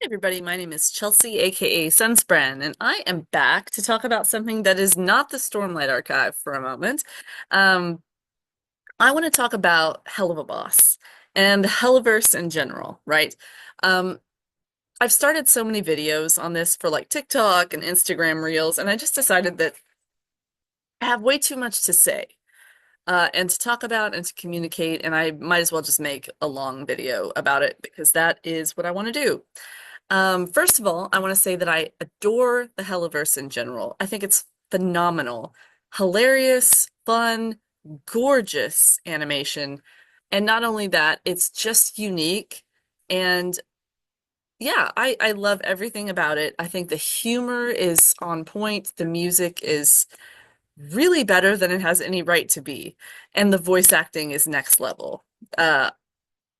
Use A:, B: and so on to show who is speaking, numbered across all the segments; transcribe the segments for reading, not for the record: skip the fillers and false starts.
A: Everybody, my name is Chelsea, aka Sunspren, and I am back to talk about something that is not the Stormlight Archive for a moment. Um, I want to talk about Helluva Boss and the Helliverse in general, right? Um, I've started so many videos on this for like TikTok and Instagram Reels, and I just decided that I have way too much to say and to talk about and to communicate, and I might as well just make a long video about it because that is what I want to do. First of all, I want to say that I adore the Helliverse in general. I think it's phenomenal. Hilarious, fun, gorgeous animation. And not only that, it's just unique. And yeah, I love everything about it. I think the humor is on point. The music is really better than it has any right to be. And the voice acting is next level. Uh,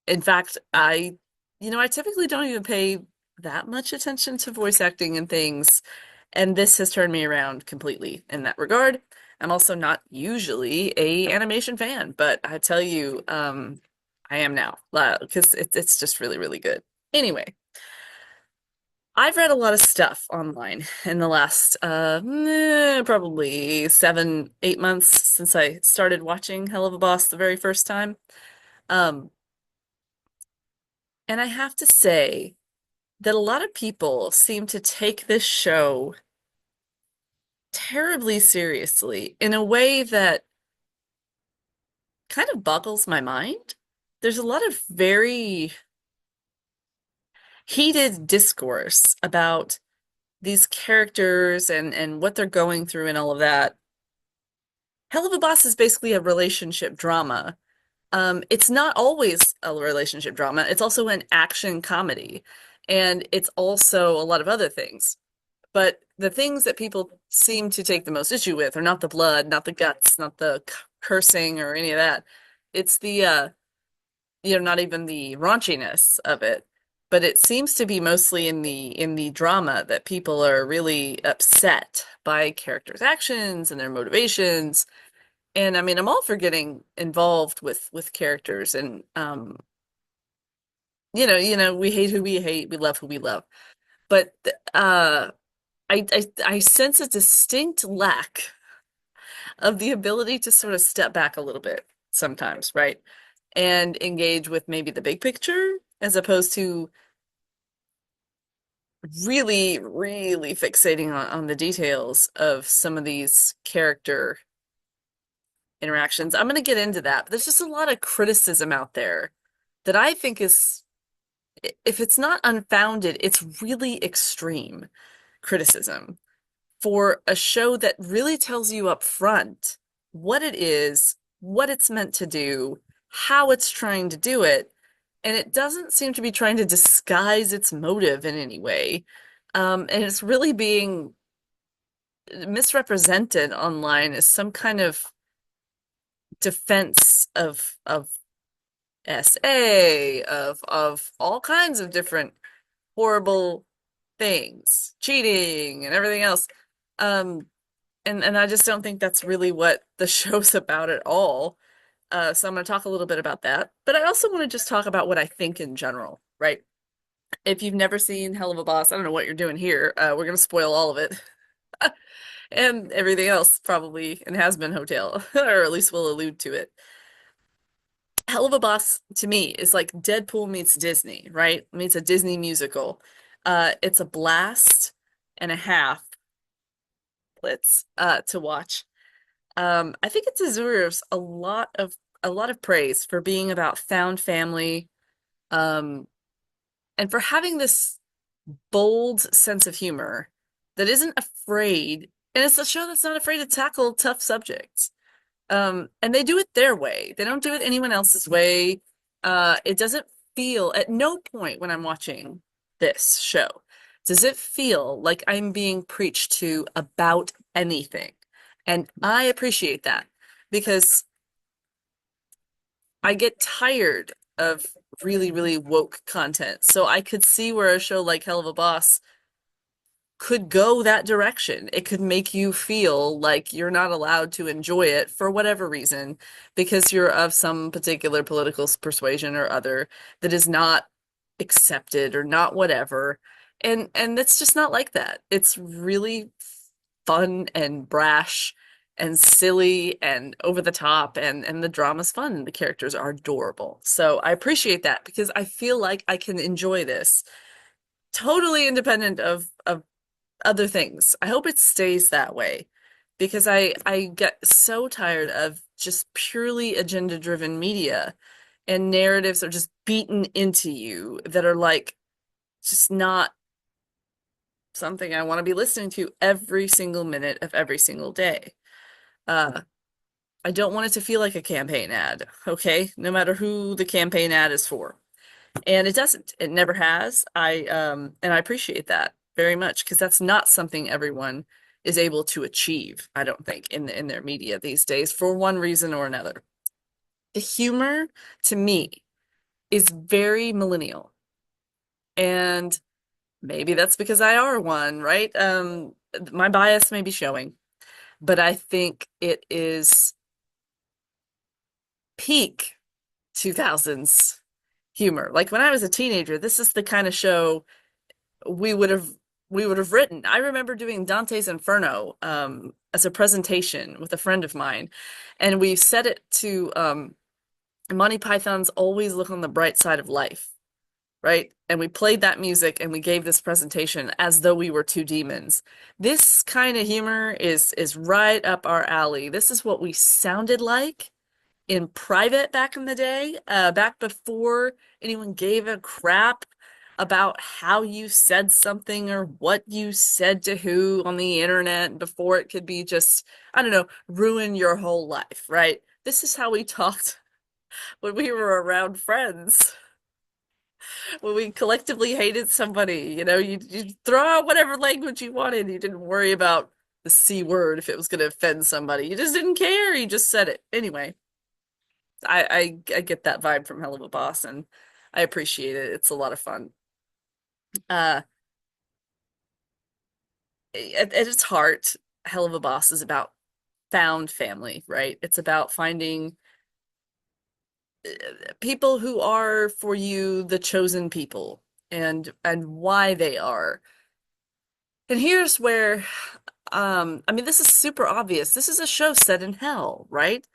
A: in fact, I typically don't even pay that much attention to voice acting and things, and this has turned me around completely in that regard. I'm also not usually a animation fan, but I tell you, I am now, because it's just really, really good. Anyway, I've read a lot of stuff online in the last probably 7, 8 months since I started watching Helluva Boss the very first time. Um, and I have to say that a lot of people seem to take this show terribly seriously in a way that kind of boggles my mind. There's a lot of very heated discourse about these characters and what they're going through and all of that. Hell of a Boss is basically a relationship drama. It's not always a relationship drama. It's also an action comedy, and it's also a lot of other things. But the things that people seem to take the most issue with are not the blood, not the guts, not the cursing or any of that. It's not even the raunchiness of it, but it seems to be mostly in the drama that people are really upset by characters' actions and their motivations. And I mean, I'm all for getting involved with characters and we hate who we hate, we love who we love. But I sense a distinct lack of the ability to sort of step back a little bit sometimes, right? And engage with maybe the big picture as opposed to really, really fixating on the details of some of these character interactions. I'm going to get into that, but there's just a lot of criticism out there that I think is, if it's not unfounded, it's really extreme criticism for a show that really tells you up front what it is, what it's meant to do, how it's trying to do it, and it doesn't seem to be trying to disguise its motive in any way. And it's really being misrepresented online as some kind of defense of SA, of all kinds of different horrible things, cheating and everything else. Um, and I just don't think that's really what the show's about at all. So I'm going to talk a little bit about that, but I also want to just talk about what I think in general, right? If you've never seen Hell of a Boss, I don't know what you're doing here. We're going to spoil all of it and everything else probably and has been Hotel, or at least we'll allude to it. Hell of a Boss to me is like Deadpool meets Disney, right? Meets a Disney musical. It's a blast and a half, to watch. I think it deserves a lot of praise for being about found family, um, and for having this bold sense of humor that isn't afraid, and it's a show that's not afraid to tackle tough subjects. And they do it their way. They don't do it anyone else's way. It doesn't feel, at no point when I'm watching this show, does it feel like I'm being preached to about anything. And I appreciate that because I get tired of really, really woke content. So I could see where a show like Hell of a Boss could go that direction. It could make you feel like you're not allowed to enjoy it for whatever reason because you're of some particular political persuasion or other that is not accepted or not whatever. And it's just not like that. It's really fun and brash and silly and over the top, and the drama's fun and the characters are adorable. So I appreciate that because I feel like I can enjoy this totally independent of other things. I hope it stays that way because I get so tired of just purely agenda-driven media, and narratives are just beaten into you that are like just not something I want to be listening to every single minute of every single day. Uh, I don't want it to feel like a campaign ad, okay? No matter who the campaign ad is for. And it doesn't. It never has. And I appreciate that very much because that's not something everyone is able to achieve, I don't think, in their media these days for one reason or another. The humor to me is very millennial. And maybe that's because I are one, right? My bias may be showing, but I think it is peak 2000s humor. Like when I was a teenager, this is the kind of show we would have we would have written. I remember doing Dante's Inferno as a presentation with a friend of mine, and we set it to Monty Python's Always Look on the Bright Side of Life, right? And we played that music and we gave this presentation as though we were two demons. This kind of humor is right up our alley. This is what we sounded like in private back in the day, back before anyone gave a crap about how you said something or what you said to who on the internet, before it could be just, I don't know, ruin your whole life, right? This is how we talked when we were around friends, when we collectively hated somebody. You throw out whatever language you wanted. You didn't worry about the C word if it was going to offend somebody. You just didn't care. You just said it. Anyway, I get that vibe from Helluva Boss, and I appreciate it. It's a lot of fun. Uh, at its heart, Helluva Boss is about found family, right? It's about finding people who are for you the chosen people, and why they are. And here's where, I mean, this is super obvious. This is a show set in hell, right?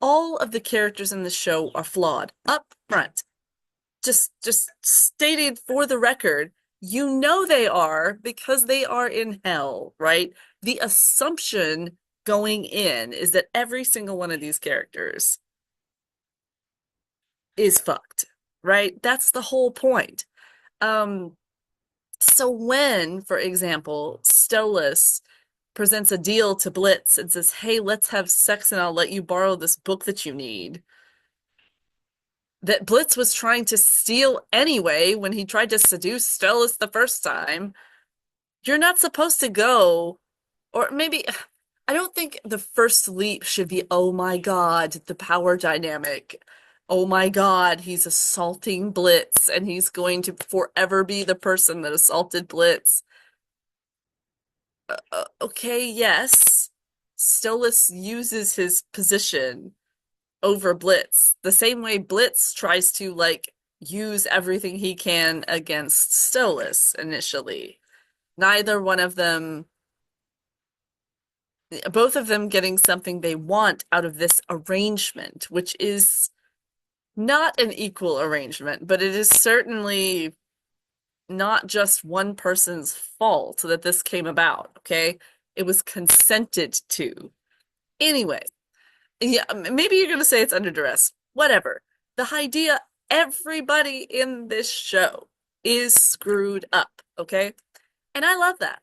A: All of the characters in the show are flawed up front. Just stated for the record, you know they are because they are in hell, right? The assumption going in is that every single one of these characters is fucked, right? That's the whole point. Um, so when, for example, Stolas presents a deal to Blitz and says, "Hey, let's have sex and I'll let you borrow this book that you need," that Blitz was trying to steal anyway when he tried to seduce Stelis the first time. You're not supposed to go, or maybe I don't think the first leap should be, oh my God, the power dynamic. Oh my God, he's assaulting Blitz and he's going to forever be the person that assaulted Blitz. Okay, yes. Stolas uses his position over Blitz, the same way Blitz tries to like use everything he can against Stolas initially. Neither one of them, both of them getting something they want out of this arrangement, which is not an equal arrangement, but it is certainly not just one person's fault that this came about, okay? It was consented to. Anyway, yeah, maybe you're gonna say it's under duress. Whatever. The idea, everybody in this show is screwed up, okay? And I love that.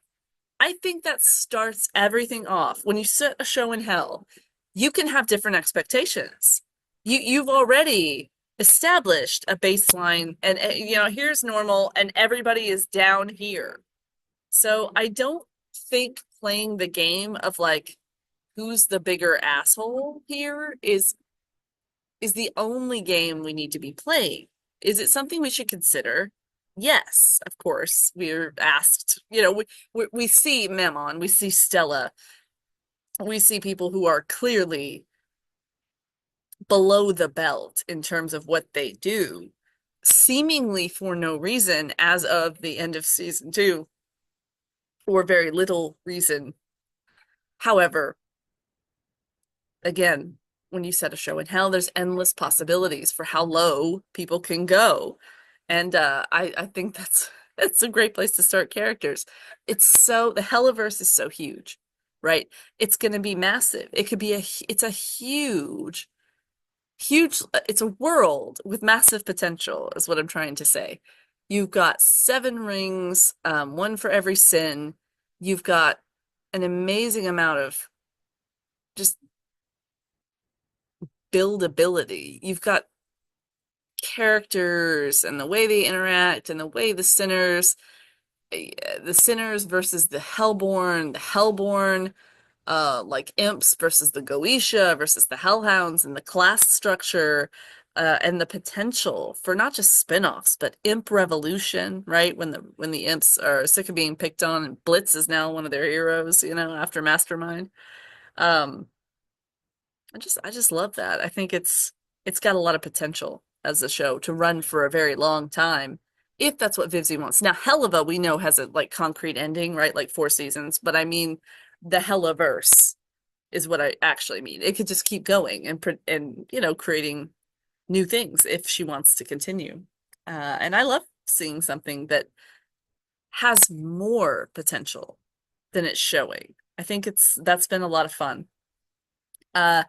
A: I think that starts everything off. When you set a show in hell, you can have different expectations. You've already established a baseline, and here's normal, and everybody is down here. So I don't think playing the game of like who's the bigger asshole here is the only game we need to be playing. Is it something we should consider? Yes, of course. We're asked, we see Mammon, we see Stella, we see people who are clearly below the belt in terms of what they do. seemingly for no reason as of the end of season two, or very little reason. However, again, when you set a show in hell, there's endless possibilities for how low people can go. And I think that's a great place to start characters. The Helliverse is so huge, right? It's going to be massive. It's a huge, it's a world with massive potential, is what I'm trying to say. You've got seven rings, one for every sin. You've got an amazing amount of just buildability. You've got characters and the way they interact and the way the sinners versus the Hellborn, like imps versus the Goetia versus the Hellhounds, and the class structure, and the potential for not just spin-offs, but imp revolution, right? When the imps are sick of being picked on and Blitz is now one of their heroes, after Mastermind. Um, I just love that. I think it's got a lot of potential as a show to run for a very long time, if that's what Vivzy wants. Now, Helluva we know has a like concrete ending, right? Like 4 seasons, but I mean the Hellaverse is what I actually mean. It could just keep going and creating new things if she wants to continue. And I love seeing something that has more potential than it's showing. I think that's been a lot of fun. Uh,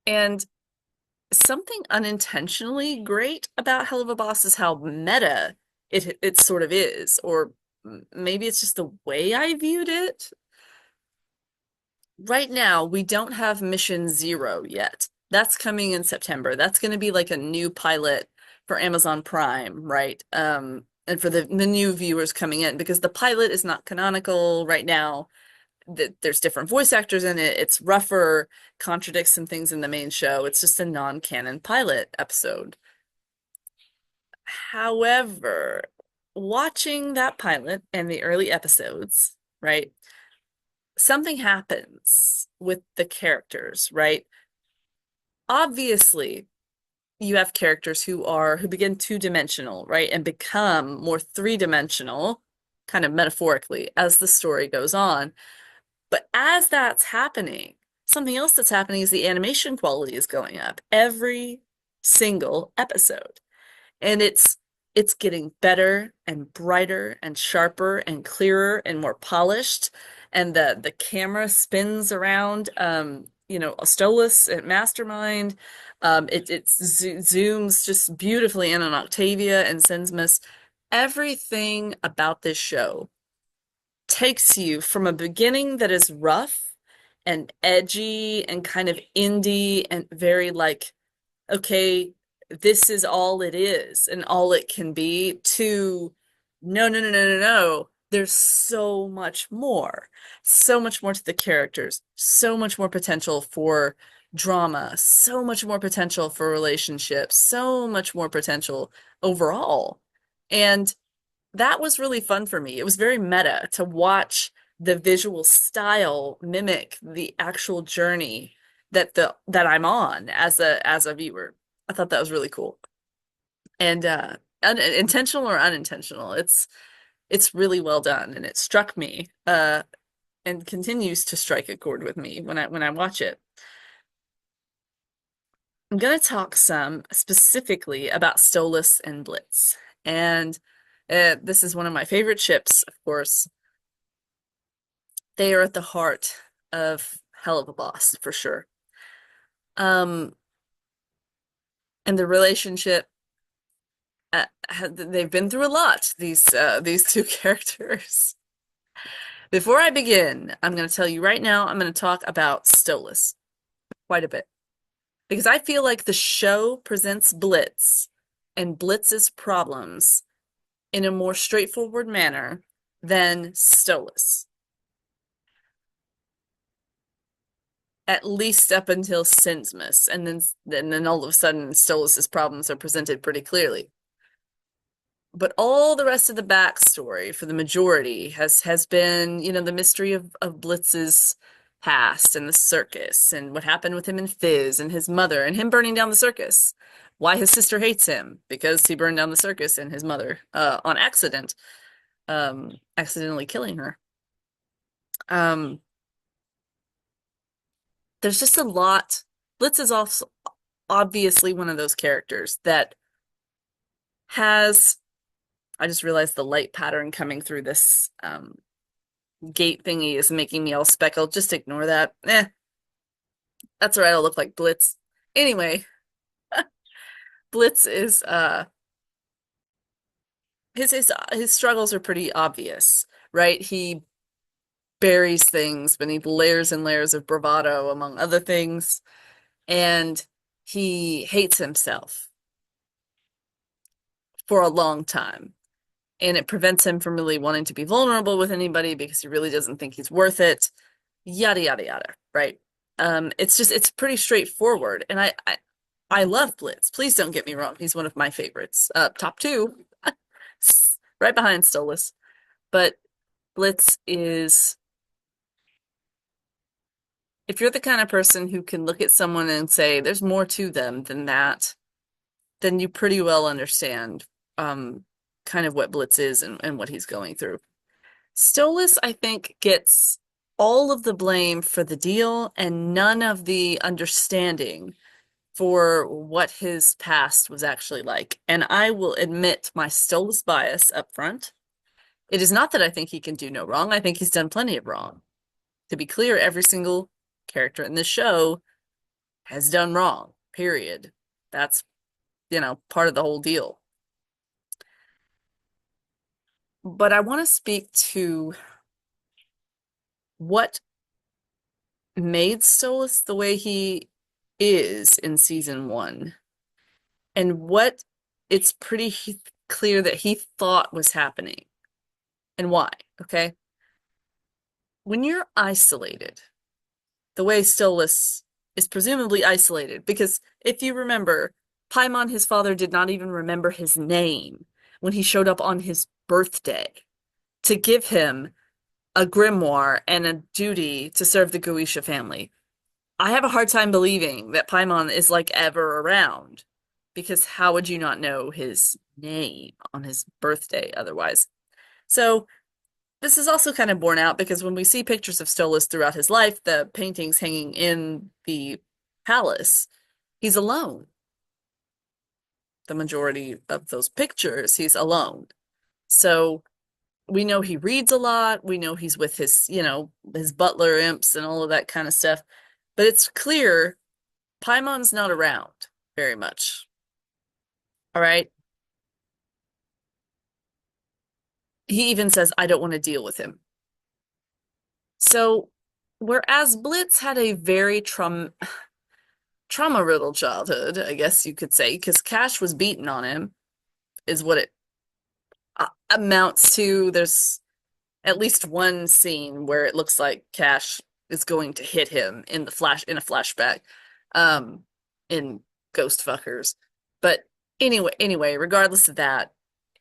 A: and something unintentionally great about Helluva Boss is how meta it sort of is, or maybe it's just the way I viewed it. Right now, we don't have Mission Zero yet. That's coming in September. That's going to be like a new pilot for Amazon Prime, right? And for the new viewers coming in, because the pilot is not canonical right now. There's different voice actors in it. It's rougher, contradicts some things in the main show. It's just a non-canon pilot episode. However, watching that pilot and the early episodes, right? Something happens with the characters, right? Obviously, you have characters who begin two-dimensional, right? And become more three-dimensional, kind of metaphorically, as the story goes on. But as that's happening, something else that's happening is the animation quality is going up every single episode. And it's getting better and brighter and sharper and clearer and more polished. And the camera spins around, Stolitz at Mastermind. It zooms just beautifully in on Octavia and Sinsmus. Everything about this show takes you from a beginning that is rough and edgy and kind of indie and very like, okay, this is all it is and all it can be, to no, no, no, no, no, no. There's so much more to the characters, so much more potential for drama, so much more potential for relationships, so much more potential overall. And that was really fun for me. It was very meta to watch the visual style mimic the actual journey that I'm on as a viewer. I thought that was really cool. And intentional or unintentional, it's really well done, and it struck me and continues to strike a chord with me when I watch it. I'm going to talk some specifically about Stolas and Blitz. And this is one of my favorite ships, of course. They are at the heart of Helluva Boss, for sure. And the relationship, they've been through a lot, these two characters. Before I begin, I'm going to tell you right now, I'm going to talk about Stolas quite a bit. Because I feel like the show presents Blitz and Blitz's problems in a more straightforward manner than Stolas. At least up until Sinsmus, and then all of a sudden Stolas' problems are presented pretty clearly. But all the rest of the backstory for the majority has been, the mystery of Blitz's past and the circus and what happened with him and Fizz and his mother and him burning down the circus. Why his sister hates him, because he burned down the circus and his mother on accident, accidentally killing her. Um, there's just a lot. Blitz is also obviously one of those characters that has, I just realized the light pattern coming through this gate thingy is making me all speckled. Just ignore that. That's all right. I'll look like Blitz. Anyway, Blitz is his struggles are pretty obvious, right? He buries things beneath layers and layers of bravado, among other things, and he hates himself for a long time. And it prevents him from really wanting to be vulnerable with anybody because he really doesn't think he's worth it. Yada yada yada, right? It's pretty straightforward, and I love Blitz. Please don't get me wrong; he's one of my favorites. Top two, right behind Stolitz. But Blitz is, if you're the kind of person who can look at someone and say there's more to them than that, then you pretty well understand kind of what Blitz is and what he's going through. Stolitz, I think, gets all of the blame for the deal and none of the understanding for what his past was actually like. And I will admit my Stolitz bias up front. It is not that I think he can do no wrong. I think he's done plenty of wrong. To be clear, every single character in this show has done wrong, period. That's, part of the whole deal. But I want to speak to what made Stolitz the way he is in season 1 and what it's pretty clear that he thought was happening and why, okay? When you're isolated, the way Stolitz is presumably isolated, because if you remember, Paimon, his father, did not even remember his name when he showed up on his birthday to give him a grimoire and a duty to serve the Guisha family. I have a hard time believing that Paimon is like ever around, because how would you not know his name on his birthday otherwise? So this is also kind of borne out because when we see pictures of Stolitz throughout his life, the paintings hanging in the palace, he's alone. The majority of those pictures, he's alone. So we know he reads a lot. We know he's with his butler imps and all of that kind of stuff. But it's clear Paimon's not around very much. All right. He even says, I don't want to deal with him. So, whereas Blitz had a very trauma-riddled childhood, I guess you could say, because Cash was beaten on him, is what it amounts to. There's at least one scene where it looks like Cash is going to hit him in a flashback, in Ghost Fuckers. But anyway, regardless of that,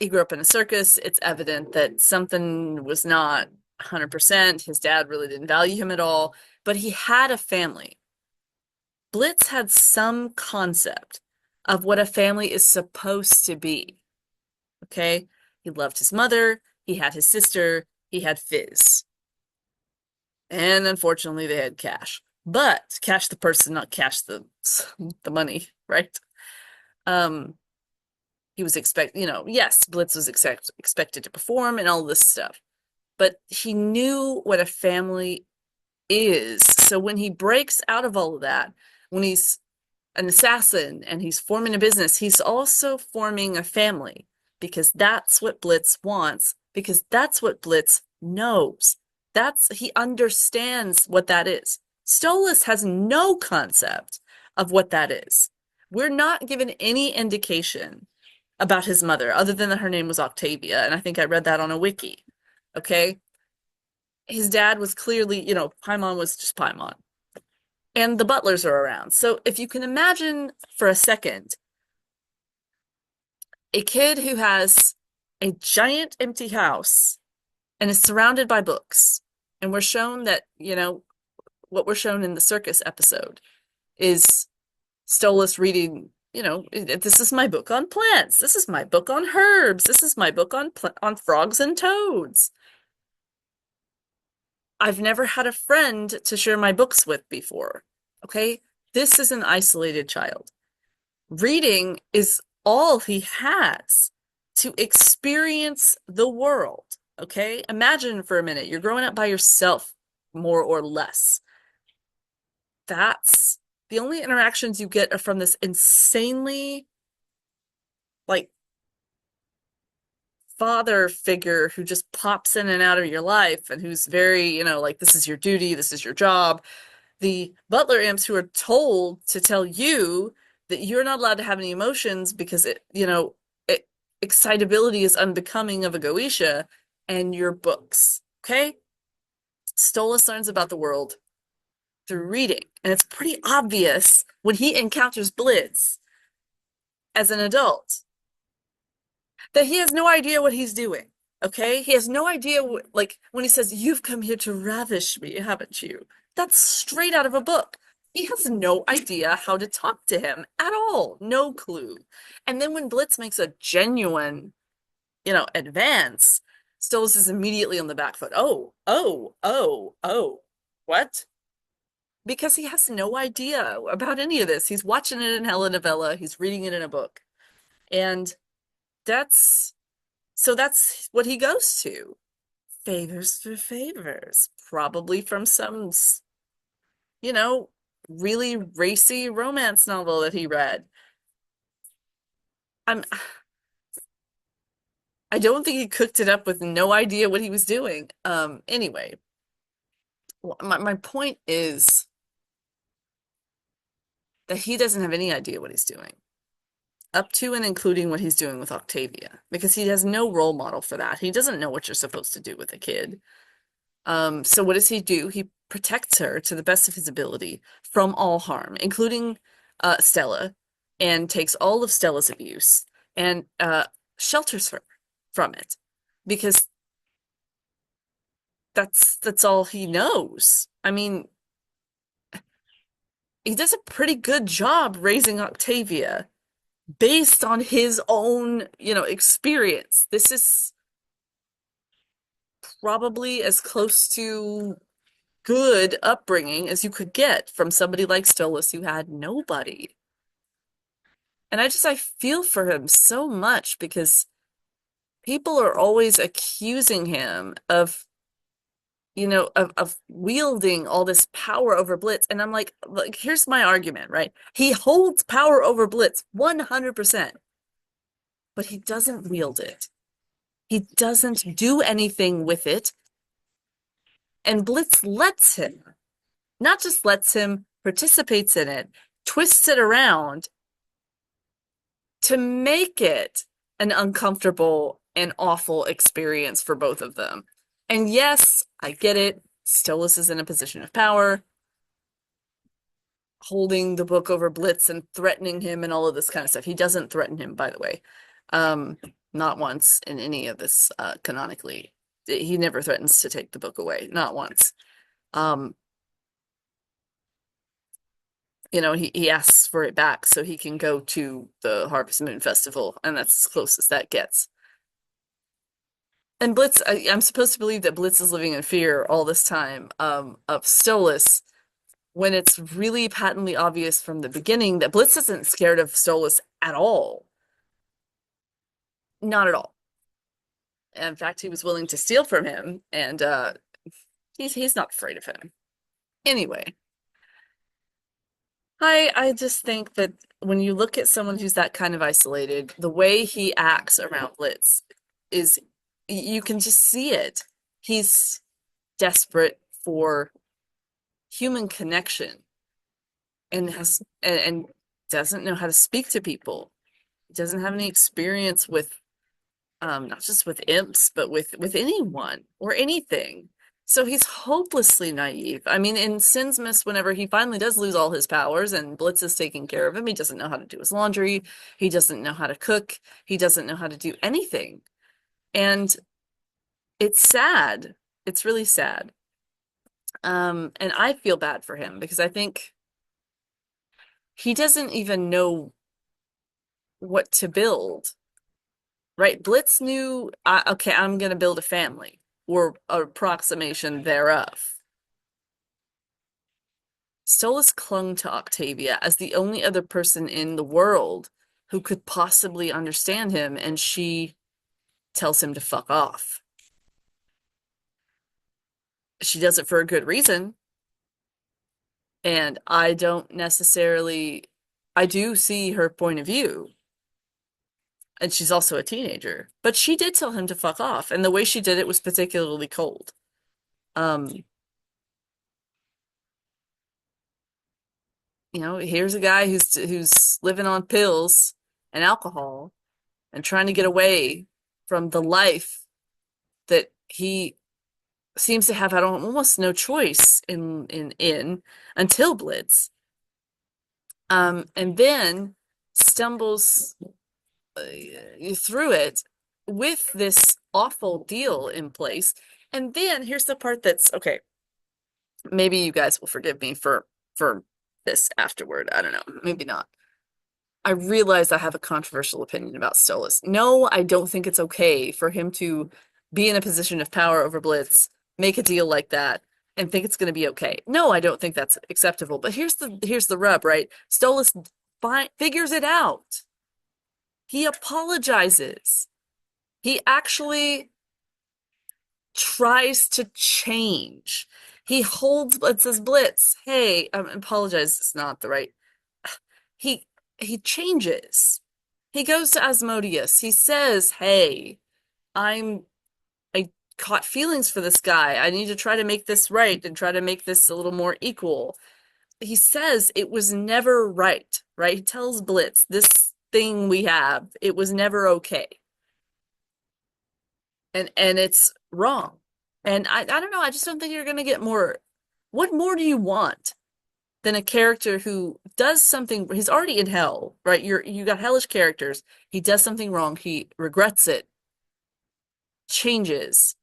A: he grew up in a circus. It's evident that something was not 100%. His dad really didn't value him at all, but he had a family. Blitz had some concept of what a family is supposed to be. Okay? He loved his mother, he had his sister, he had Fizz. And unfortunately, they had Cash. But Cash the person, not Cash the money, right? He was yes, Blitz was expected to perform and all this stuff. But he knew what a family is. So when he breaks out of all of that, when he's an assassin and he's forming a business, he's also forming a family because that's what Blitz wants, because that's what Blitz knows. He understands what that is. Stolitz has no concept of what that is. We're not given any indication about his mother other than that her name was Octavia, and I think I read that on a wiki. Okay? His dad was clearly, Paimon was just Paimon. And the butlers are around. So if you can imagine for a second, a kid who has a giant empty house and is surrounded by books, and we're shown that, what we're shown in the circus episode is Stolitz reading this is my book on plants. This is my book on herbs. This is my book on frogs and toads. I've never had a friend to share my books with before. Okay? This is an isolated child. Reading is all he has to experience the world. Okay? Imagine for a minute, you're growing up by yourself, more or less. That's the only interactions you get are from this insanely, like, father figure who just pops in and out of your life and who's very, like, this is your duty, this is your job. The butler imps who are told to tell you that you're not allowed to have any emotions because excitability is unbecoming of a Goetia, and your books. Okay? Stolas learns about the world through reading, and it's pretty obvious when he encounters Blitz as an adult that he has no idea what he's doing. Okay? He has no idea like when he says, "You've come here to ravish me, haven't you?" That's straight out of a book. He has no idea how to talk to him at all. No clue. And then when Blitz makes a genuine, advance, Stolas is immediately on the back foot. Oh, oh, oh, oh. What? Because he has no idea about any of this. He's watching it in telenovela, he's reading it in a book. And that's that's what he goes to. Favors for favors, probably from some, you know, really racy romance novel that he read. I'm I don't think he cooked it up with no idea what he was doing. Anyway, my point is that he doesn't have any idea what he's doing, up to and including what he's doing with Octavia, because he has no role model for that. He doesn't know what you're supposed to do with a kid. So what does he do? He protects her to the best of his ability from all harm, including Stella, and takes all of Stella's abuse and shelters her from it, because that's all he knows. I mean, he does a pretty good job raising Octavia based on his own, experience. This is probably as close to good upbringing as you could get from somebody like Stolas who had nobody. And I feel for him so much because people are always accusing him of, of wielding all this power over Blitz. And I'm like, here's my argument, right? He holds power over Blitz 100%, but he doesn't wield it. He doesn't do anything with it. And Blitz lets him, not just lets him, participates in it, twists it around to make it an uncomfortable and awful experience for both of them. And yes, I get it. Stolas is in a position of power, holding the book over Blitz and threatening him and all of this kind of stuff. He doesn't threaten him, by the way. Not once in any of this, canonically. He never threatens to take the book away, not once. He asks for it back so he can go to the Harvest Moon Festival, and that's as close as that gets. And Blitz, I'm supposed to believe that Blitz is living in fear all this time, of Stolas, when it's really patently obvious from the beginning that Blitz isn't scared of Stolas at all. Not at all. In fact, he was willing to steal from him, and he's not afraid of him. Anyway, I just think that when you look at someone who's that kind of isolated, the way he acts around Blitz is, you can just see it. He's desperate for human connection and doesn't know how to speak to people. He doesn't have any experience with not just with imps, but with anyone or anything. So he's hopelessly naive. I mean, in Sin's whenever he finally does lose all his powers and Blitz is taking care of him, he doesn't know how to do his laundry. He doesn't know how to cook. He doesn't know how to do anything. And it's sad. It's really sad. And I feel bad for him because I think he doesn't even know what to build, right? Blitz knew, okay, I'm going to build a family or an approximation thereof. Stolas clung to Octavia as the only other person in the world who could possibly understand him, and she tells him to fuck off. She does it for a good reason, and I don't necessarily, I do see her point of view, and she's also a teenager, but she did tell him to fuck off, and the way she did it was particularly cold. Um, here's a guy who's living on pills and alcohol and trying to get away from the life that he seems to have had almost no choice in until Blitz. And then stumbles through it with this awful deal in place. And then here's the part that's okay. Maybe you guys will forgive me for this afterward. I don't know. Maybe not. I realize I have a controversial opinion about Stolas. No, I don't think it's okay for him to be in a position of power over Blitz, make a deal like that, and think it's going to be okay. No, I don't think that's acceptable. But here's the rub, right? Stolas figures it out. He apologizes. He actually tries to change. He holds Blitz as Blitz. Hey, I apologize. It's not the right. He he changes. He goes to Asmodeus. He says, "Hey, I caught feelings for this guy. I need to try to make this right and try to make this a little more equal." He says it was never right, right? He tells Blitz, this thing we have, it was never okay. And it's wrong. And I don't know, I just don't think you're gonna get more. What more do you want than a character who does something? He's already in hell, right? You got hellish characters. He does something wrong, he regrets it, changes.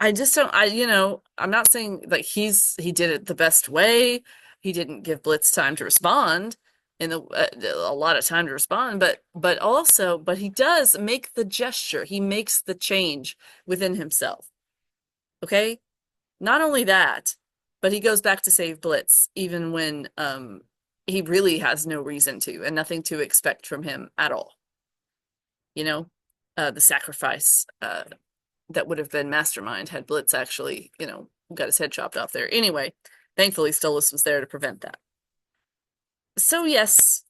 A: I just don't, I'm not saying like he did it the best way. He didn't give Blitz time to respond in a lot of time to respond, but he does make the gesture. He makes the change within himself. Okay? Not only that, but he goes back to save Blitz even when he really has no reason to and nothing to expect from him at all. You know, the sacrifice that would have been Mastermind had Blitz actually, got his head chopped off there. Anyway, thankfully Stolas was there to prevent that. So yes,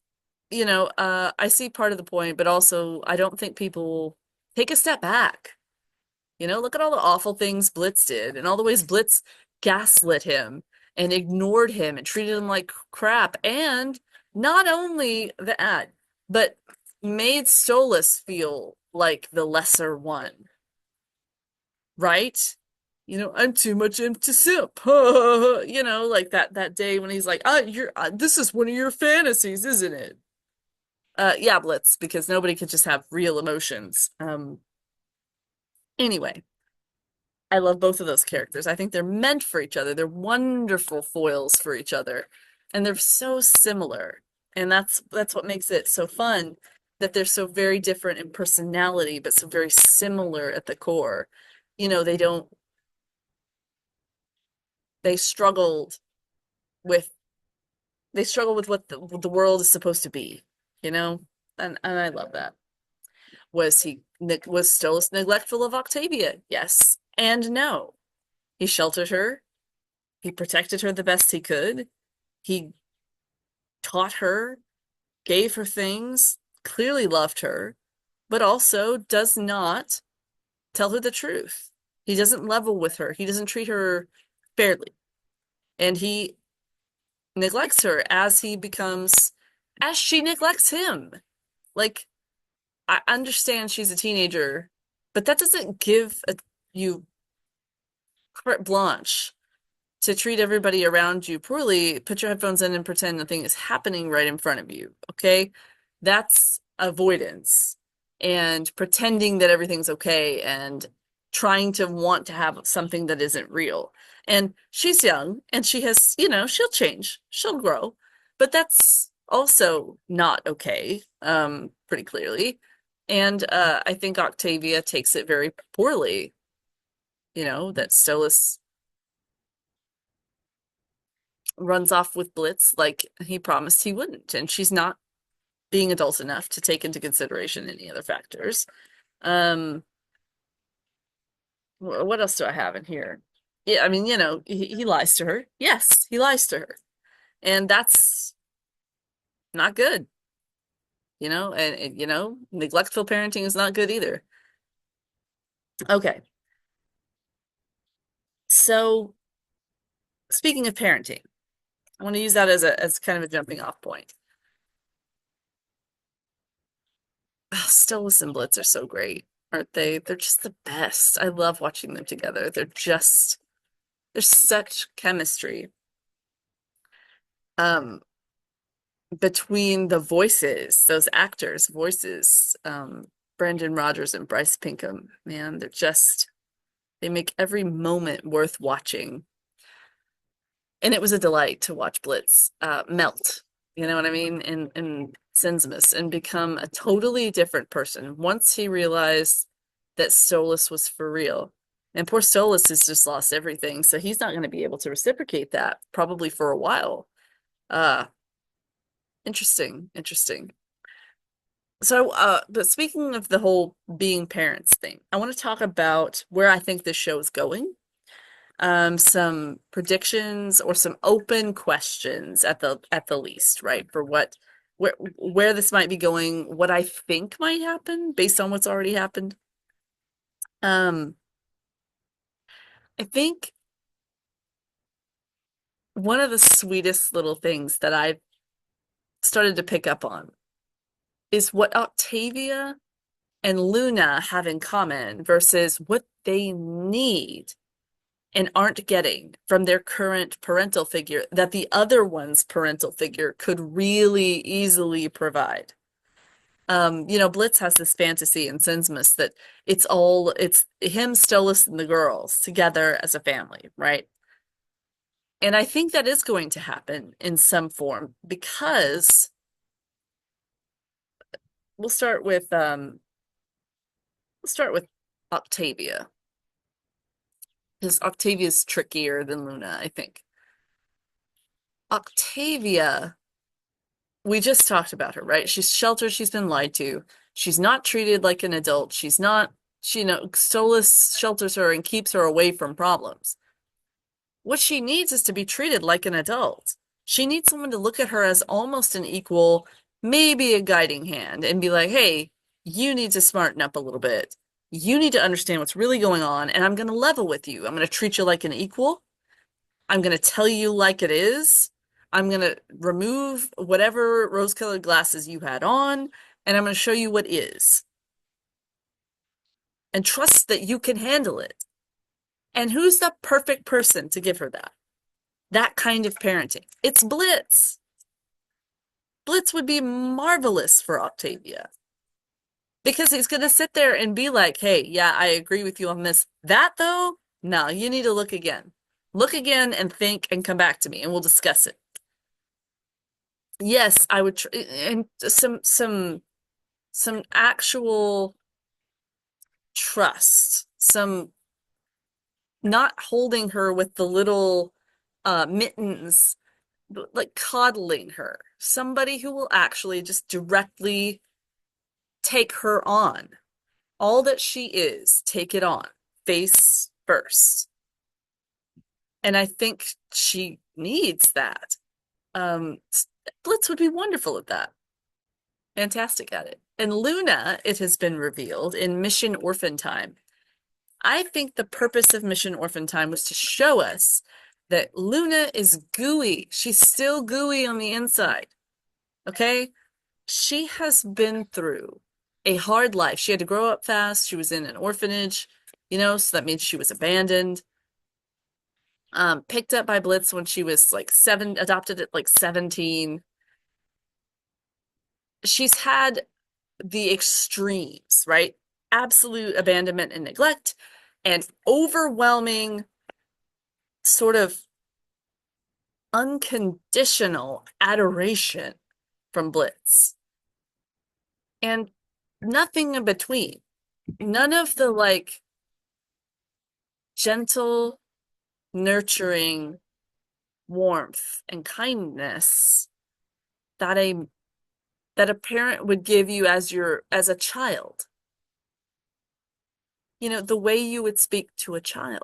A: I see part of the point, but also I don't think people take a step back. Look at all the awful things Blitz did and all the ways Blitz gaslit him and ignored him and treated him like crap. And not only that, but made Stolas feel like the lesser one, right? I'm too much into simp. Like that day when he's like, this is one of your fantasies, isn't it? Yeah, Blitz, because nobody could just have real emotions. Anyway, I love both of those characters. I think they're meant for each other. They're wonderful foils for each other, and they're so similar. And that's what makes it so fun, that they're so very different in personality, but so very similar at the core. They don't they struggled with they struggle with what the world is supposed to be, you know? And I love that. Was Stolas neglectful of Octavia? Yes and no. He sheltered her. He protected her the best he could. He taught her, gave her things, clearly loved her, but also does not tell her the truth. He doesn't level with her. He doesn't treat her fairly. And he neglects her as she neglects him. Like, I understand she's a teenager, but that doesn't give you carte blanche to treat everybody around you poorly. Put your headphones in and pretend nothing is happening right in front of you, okay? That's avoidance and pretending that everything's okay and trying to want to have something that isn't real. And she's young and she has, she'll change, she'll grow, but that's also not okay, pretty clearly. And I think Octavia takes it very poorly, that Stolas runs off with Blitz like he promised he wouldn't, and she's not being adult enough to take into consideration any other factors. Um, what else do I have in here? Yeah, I mean, he lies to her. Yes, he lies to her. And that's not good, and neglectful parenting is not good either. Okay. So speaking of parenting, I want to use that as kind of a jumping off point. Stolitz and Blitz are so great, aren't they? They're just the best. I love watching them together. There's such chemistry. Um, between the voices, those actors' voices, Brandon Rogers and Bryce Pinkham, man, they make every moment worth watching. And it was a delight to watch Blitz melt, you know what I mean, in Sinsmas and become a totally different person once he realized that Stolas was for real. And poor Stolas has just lost everything, so he's not going to be able to reciprocate that probably for a while. Uh, interesting. So, but speaking of the whole being parents thing, I want to talk about where I think this show is going. Some predictions or some open questions at the least, right? For where this might be going, what I think might happen based on what's already happened. Um, I think one of the sweetest little things that I've started to pick up on is what Octavia and Luna have in common versus what they need and aren't getting from their current parental figure that the other one's parental figure could really easily provide. Blitz has this fantasy in Sinsmas that it's him, Stolas, and the girls together as a family, right? And I think that is going to happen in some form because we'll start with Octavia. Because Octavia's trickier than Luna, I think. Octavia, we just talked about her, right? She's sheltered, she's been lied to. She's not treated like an adult. She's not, Stolas shelters her and keeps her away from problems. What she needs is to be treated like an adult. She needs someone to look at her as almost an equal, maybe a guiding hand, and be like, hey, you need to smarten up a little bit. You need to understand what's really going on, and I'm going to level with you. I'm going to treat you like an equal. I'm going to tell you like it is. I'm going to remove whatever rose-colored glasses you had on, and I'm going to show you what is. And trust that you can handle it. And who's the perfect person to give her that? That kind of parenting. It's Blitz. Blitz would be marvelous for Octavia. Because he's going to sit there and be like, hey, yeah, I agree with you on this. That, though, no, you need to look again. Look again and think and come back to me and we'll discuss it. Yes, I would, and some actual trust, some not holding her with the little mittens, but like coddling her. Somebody who will actually just directly take her on. All that she is, take it on, face first. And I think she needs that. Um, Blitz would be wonderful at that. Fantastic at it. And Luna, it has been revealed in Mission Orphan Time. I think the purpose of Mission Orphan Time was to show us that Luna is gooey. She's still gooey on the inside. Okay? She has been through a hard life. She had to grow up fast. She was in an orphanage, so that means she was abandoned. Picked up by Blitz when she was like 7, adopted at like 17. She's had the extremes, right? Absolute abandonment and neglect, and overwhelming sort of unconditional adoration from Blitz and nothing in between. None of the like gentle, nurturing warmth and kindness that a parent would give you as a child. You know, the way you would speak to a child.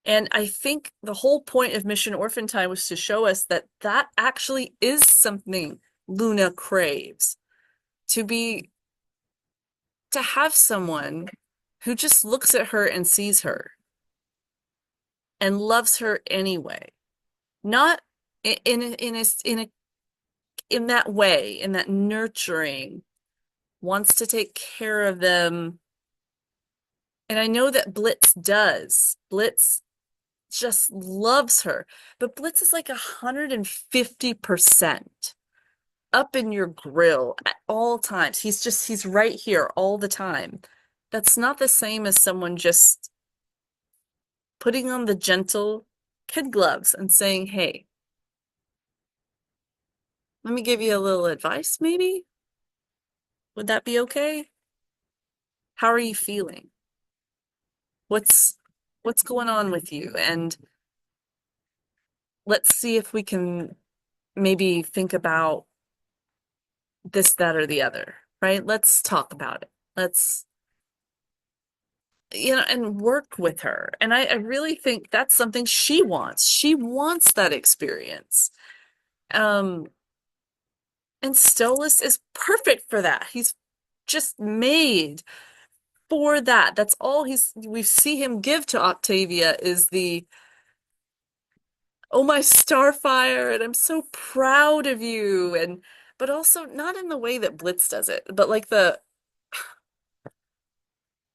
A: And I think the whole point of Mission Orphan Time was to show us that that actually is something Luna craves. To be, to have someone who just looks at her and sees her and loves her anyway. Not in that way, in that nurturing, wants to take care of them. And I know that Blitz does. Blitz just loves her. But Blitz is like 150% up in your grill at all times. He's right here all the time. That's not the same as someone just putting on the gentle kid gloves and saying, hey, let me give you a little advice, maybe? Would that be okay? How are you feeling? What's what's going on with you? And let's see if we can maybe think about this, that, or the other, right? Let's talk about it. Let's, and work with her. And I really think that's something she wants. She wants that experience. Um, and Stolas is perfect for that. He's just made for that. That's all we see him give to Octavia is the, oh my Starfire, and I'm so proud of you. And but also not in the way that Blitz does it, but like there's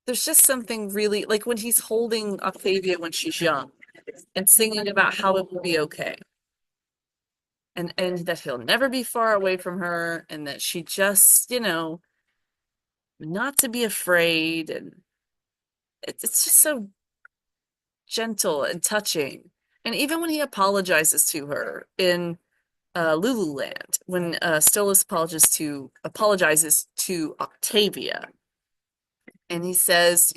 A: just something really like when he's holding Octavia when she's young and singing about how it will be okay. And that he'll never be far away from her and that she just, not to be afraid, and it's just so gentle and touching. And even when he apologizes to her in Lululand, when Stolas apologizes to Octavia, and he says,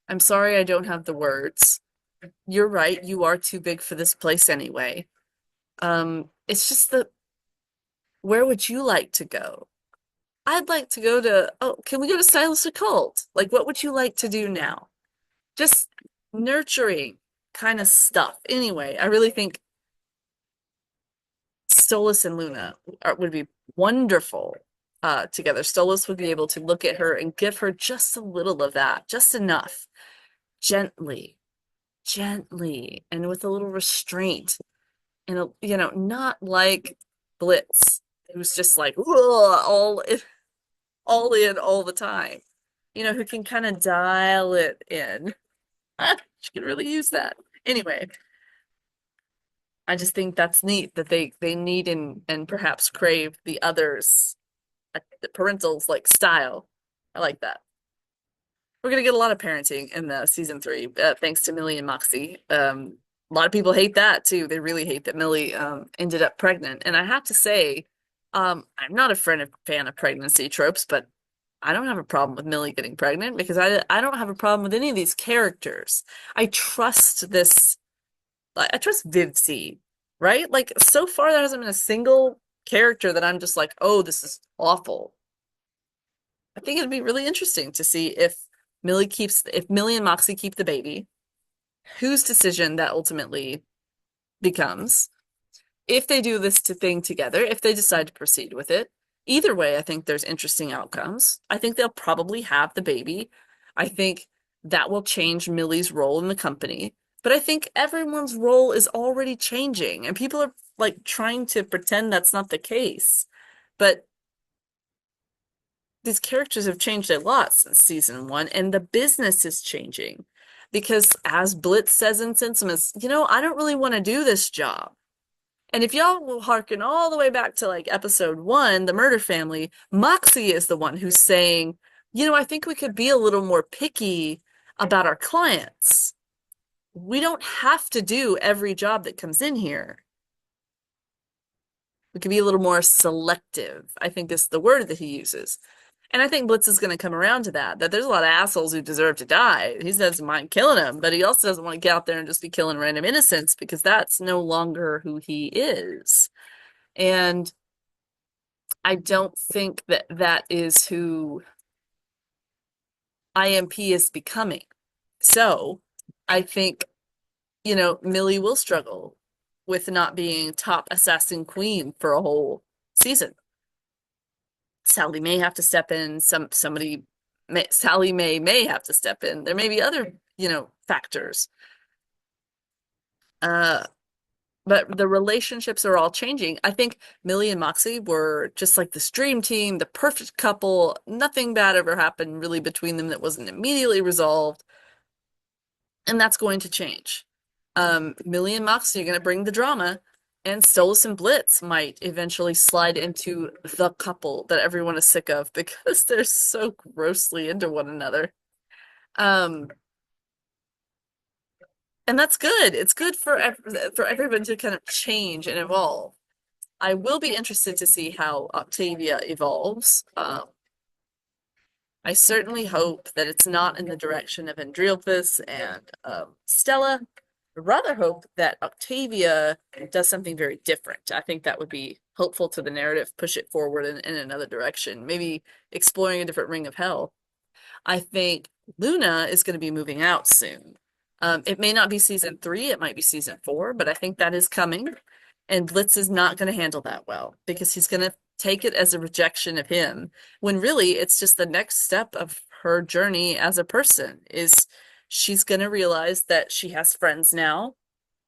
A: I'm sorry I don't have the words. You're right, you are too big for this place anyway. It's just where would you like to go? I'd like to go to, oh, can we go to Stylist Occult? Like, what would you like to do now? Just nurturing kind of stuff. Anyway, I really think Stolas and Luna would be wonderful together. Stolas would be able to look at her and give her just a little of that, just enough, gently, gently, and with a little restraint. And, not like Blitz, who's just like, all in all the time, who can kind of dial it in. She can really use that. Anyway, I just think that's neat that they need and perhaps crave the others, the parentals like style. I like that. We're gonna get a lot of parenting in the season 3, thanks to Millie and Moxxie. A lot of people hate that too. They really hate that Millie ended up pregnant. And I have to say, I'm not a fan of pregnancy tropes, but I don't have a problem with Millie getting pregnant because I don't have a problem with any of these characters. I trust this. I trust Vivcy, right? Like so far there hasn't been a single character that I'm just like, oh, this is awful. I think it'd be really interesting to see if Millie and Moxxie keep the baby, whose decision that ultimately becomes. If they do this thing together, if they decide to proceed with it, either way, I think there's interesting outcomes. I think they'll probably have the baby. I think that will change Millie's role in the company. But I think everyone's role is already changing, and people are like trying to pretend that's not the case. But these characters have changed a lot since season 1, and the business is changing. Because as Blitz says in Sensimus, I don't really want to do this job. And if y'all will harken all the way back to like episode 1, the murder family, Moxxie is the one who's saying, I think we could be a little more picky about our clients. We don't have to do every job that comes in here. We could be a little more selective, I think is the word that he uses. And I think Blitz is going to come around to that there's a lot of assholes who deserve to die. He doesn't mind killing them, but he also doesn't want to get out there and just be killing random innocents because that's no longer who he is. And I don't think that that is who IMP is becoming. So I think, Millie will struggle with not being top assassin queen for a whole season. Sally may have to step in. Sally may have to step in. There may be other, factors. Uh, but the relationships are all changing. I think Millie and Moxxie were just like this dream team, the perfect couple. Nothing bad ever happened really between them that wasn't immediately resolved. And that's going to change. Millie and Moxie are going to bring the drama, and Stolitz and Blitz might eventually slide into the couple that everyone is sick of because they're so grossly into one another. Um, and that's good. It's good for everyone to kind of change and evolve. I will be interested to see how Octavia evolves. I certainly hope that it's not in the direction of Andreophis and Stella. I rather hope that Octavia does something very different. I think that would be hopeful to the narrative, push it forward in another direction, maybe exploring a different ring of hell. I think Luna is going to be moving out soon. It may not be season 3, it might be season 4, but I think that is coming. And Blitz is not going to handle that well because he's going to take it as a rejection of him when really it's just the next step of her journey as a person is she's going to realize that she has friends now.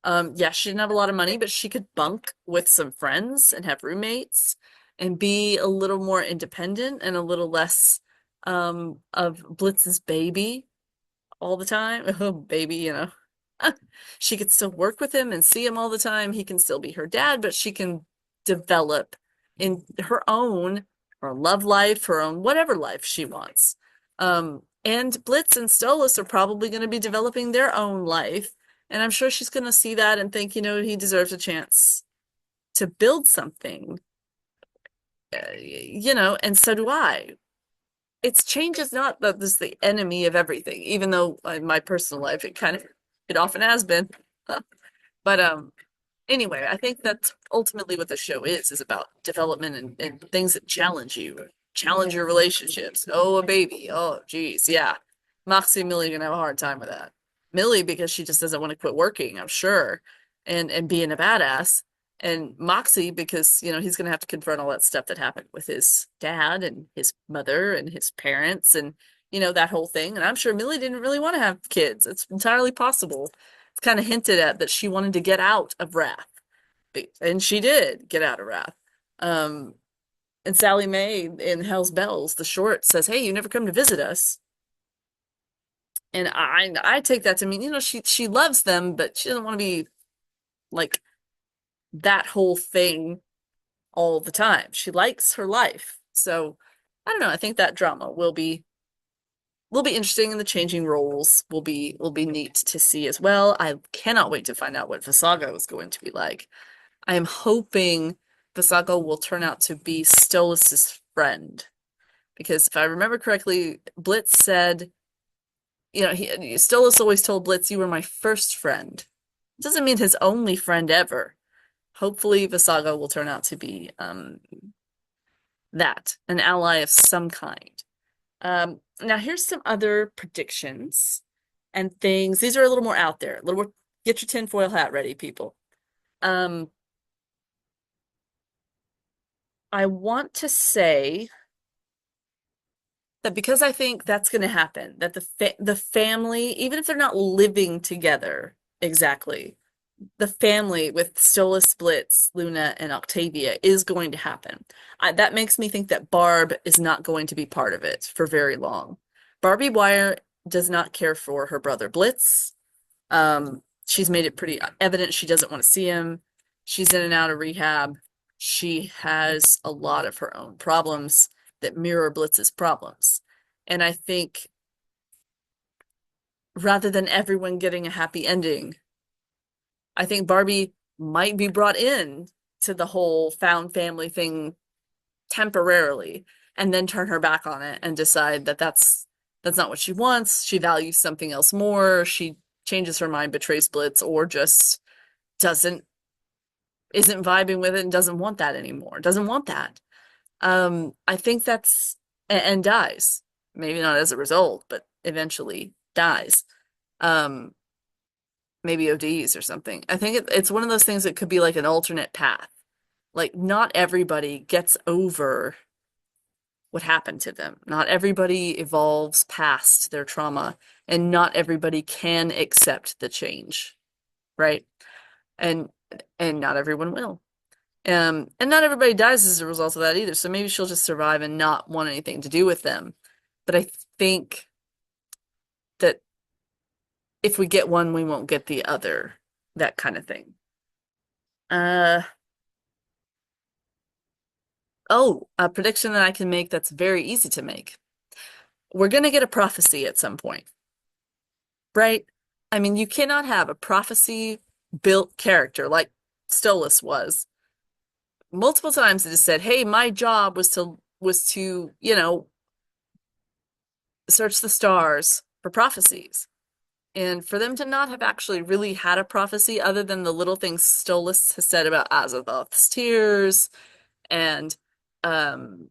A: Yeah, she didn't have a lot of money, but she could bunk with some friends and have roommates and be a little more independent and a little less of Blitz's baby all the time. Oh, baby, She could still work with him and see him all the time. He can still be her dad, but she can develop in her love life, her own whatever life she wants. And Blitz and Stolas are probably going to be developing their own life. And I'm sure she's going to see that and think, he deserves a chance to build something, and so do I. It's change is not that this is the enemy of everything, even though in my personal life it often has been. But anyway, I think that's ultimately what the show is about development and things that challenge your relationships. Oh, a baby. Oh, geez, yeah. Moxie and Millie are gonna have a hard time with that. Millie because she just doesn't want to quit working, I'm sure, and being a badass. And Moxie because, he's gonna have to confront all that stuff that happened with his dad and his mother and his parents and that whole thing. And I'm sure Millie didn't really want to have kids. It's entirely possible. It's kind of hinted at that she wanted to get out of Wrath. And she did get out of Wrath. And Sally Mae in Hell's Bells, the short, says, "Hey, you never come to visit us." And I take that to mean, she loves them, but she doesn't want to be like that whole thing all the time. She likes her life. So I don't know. I think that drama will be interesting, and the changing roles will be neat to see as well. I cannot wait to find out what Visago is going to be like. I am hoping Visago will turn out to be Stolas's friend. Because if I remember correctly, Blitz said, Stolas always told Blitz, "You were my first friend." Doesn't mean his only friend ever. Hopefully Visago will turn out to be an ally of some kind. Now here's some other predictions and things. These are a little more out there. A little more, get your tinfoil hat ready, people. I want to say that because I think that's going to happen, that the family, even if they're not living together exactly, the family with Stolas, Blitz, Luna, and Octavia is going to happen. That makes me think that Barb is not going to be part of it for very long. Barbie Wire does not care for her brother Blitz. She's made it pretty evident she doesn't want to see him. She's in and out of rehab. She has a lot of her own problems that mirror Blitz's problems. And I think rather than everyone getting a happy ending, I think Barbie might be brought in to the whole found family thing temporarily and then turn her back on it and decide that that's not what she wants. She values something else more. She changes her mind, betrays Blitz, or just doesn't isn't vibing with it and doesn't want that anymore. Doesn't want that. I think that's and dies. Maybe not as a result, but eventually dies. Um, maybe ODs or something. I think it's one of those things that could be like an alternate path. Like not everybody gets over what happened to them. Not everybody evolves past their trauma, and not everybody can accept the change, right? And and not everyone will. And not everybody dies as a result of that either. So maybe she'll just survive and not want anything to do with them. But I think that if we get one, we won't get the other, that kind of thing. Uh, oh, a prediction that I can make that's very easy to make. We're gonna get a prophecy at some point, right? I mean, you cannot have a prophecy built character like Stolas was. Multiple times it is said, "Hey, my job was to, search the stars for prophecies." And for them to not have actually really had a prophecy other than the little things Stolas has said about Azathoth's tears and um,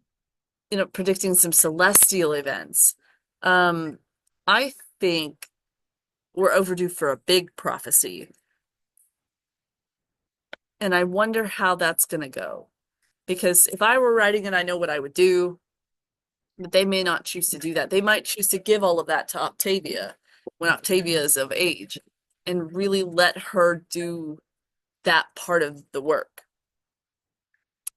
A: predicting some celestial events. Um, I think we're overdue for a big prophecy. And I wonder how that's going to go. Because if I were writing it, I know what I would do, but they may not choose to do that. They might choose to give all of that to Octavia when Octavia is of age and really let her do that part of the work.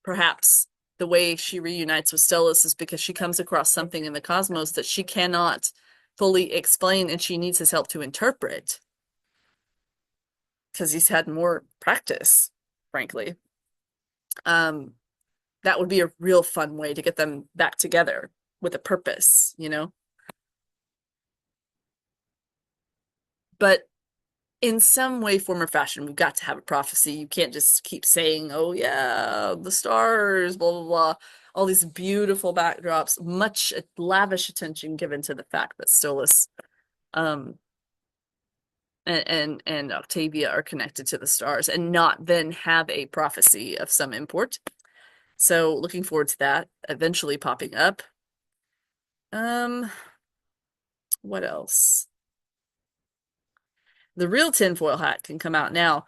A: Perhaps the way she reunites with Stelis is because she comes across something in the cosmos that she cannot fully explain and she needs his help to interpret because he's had more practice, frankly. Um, that would be a real fun way to get them back together with a purpose, you know? But in some way, form, or fashion, we've got to have a prophecy. You can't just keep saying, oh, yeah, the stars, blah, blah, blah. All these beautiful backdrops, much lavish attention given to the fact that Stolas um, and Octavia are connected to the stars and not then have a prophecy of some import. So looking forward to that eventually popping up. Um, what else? The real tinfoil hat can come out now.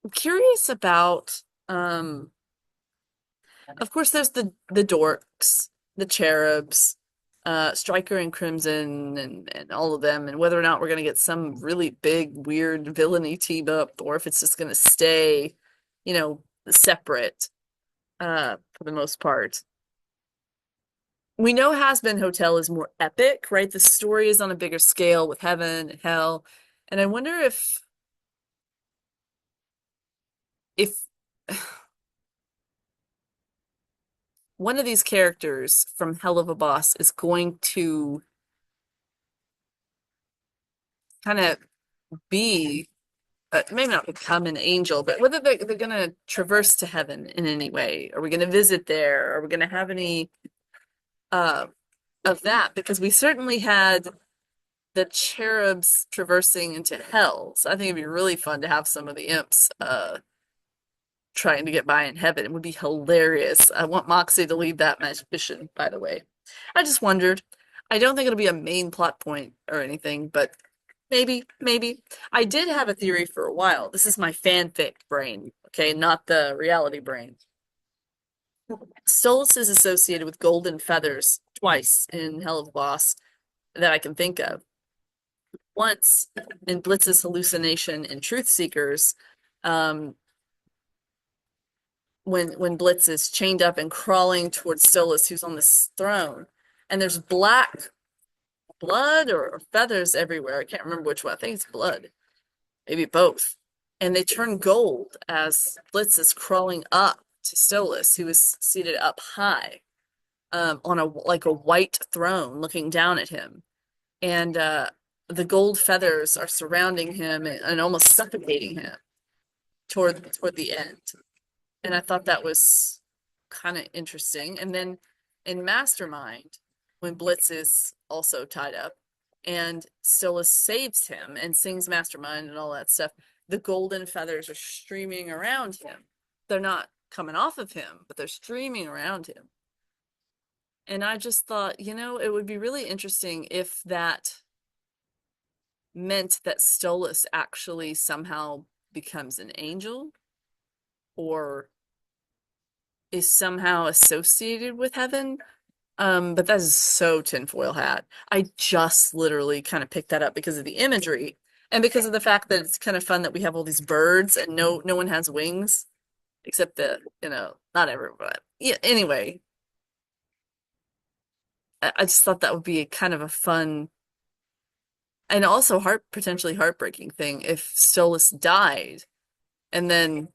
A: I'm curious about of course there's the dorks, the cherubs, Striker and Crimson and all of them, and whether or not we're gonna get some really big, weird villainy team up, or if it's just gonna stay, separate, for the most part. We know Has Been Hotel is more epic, right? The story is on a bigger scale with heaven and hell. And I wonder if one of these characters from Helluva Boss is going to kind of be maybe not become an angel, but whether they're going to traverse to heaven in any way. Are we going to visit there? Are we going to have any uh, of that? Because we certainly had the cherubs traversing into hell. So I think it'd be really fun to have some of the imps trying to get by in heaven. It would be hilarious. I want Moxxie to lead that mission, by the way. I just wondered. I don't think it'll be a main plot point or anything, but maybe, maybe. I did have a theory for a while. This is my fanfic brain, okay, not the reality brain. Stolitz is associated with golden feathers twice in Helluva Boss that I can think of. Once in Blitz's hallucination in Truth Seekers, um, when Blitz is chained up and crawling towards Stolas, who's on this throne, and there's black blood or feathers everywhere. I can't remember which one. I think it's blood, maybe both. And they turn gold as Blitz is crawling up to Stolas, who is seated up high, on a white throne, looking down at him. And the gold feathers are surrounding him and almost suffocating him toward the end. And I thought that was kind of interesting. And then in Mastermind, when Blitz is also tied up and Stilla saves him and sings Mastermind and all that stuff, the golden feathers are streaming around him. They're not coming off of him, but they're streaming around him. And I just thought, it would be really interesting if that meant that Stolas actually somehow becomes an angel or is somehow associated with heaven. But that is so tinfoil hat. I just literally kind of picked that up because of the imagery and because of the fact that it's kind of fun that we have all these birds and no one has wings except not everyone. Yeah, anyway, I just thought that would be a kind of a fun and also potentially heartbreaking thing if Stolas died and then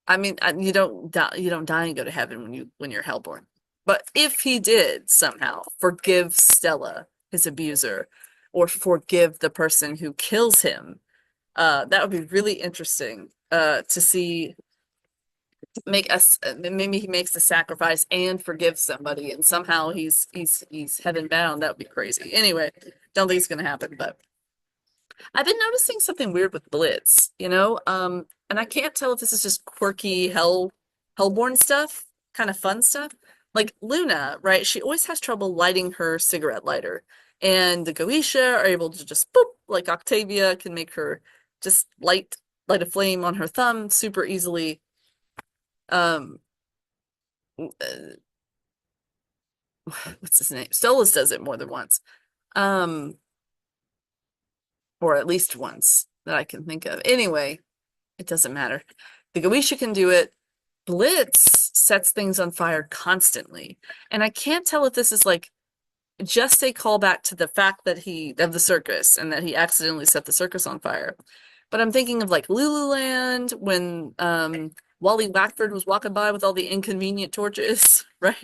A: I mean, you don't die and go to heaven when you're hellborn. But if he did somehow forgive Stella, his abuser, or forgive the person who kills him, that would be really interesting to see. Make us maybe he makes the sacrifice and forgives somebody, and somehow he's heaven bound. That would be crazy. Anyway, don't think it's gonna happen, but I've been noticing something weird with Blitz, and I can't tell if this is just quirky hellborn stuff, kind of fun stuff. Like Luna, right? She always has trouble lighting her cigarette lighter. And the Goetia are able to just boop, like Octavia can make her just light a flame on her thumb super easily. Um, uh, what's his name? Stolas does it more than once. Um, or at least once that I can think of. Anyway, it doesn't matter. The Goetia can do it. Blitz sets things on fire constantly. And I can't tell if this is like just a callback to the fact that of the circus and that he accidentally set the circus on fire. But I'm thinking of like Lululand when Wally Wackford was walking by with all the inconvenient torches, right?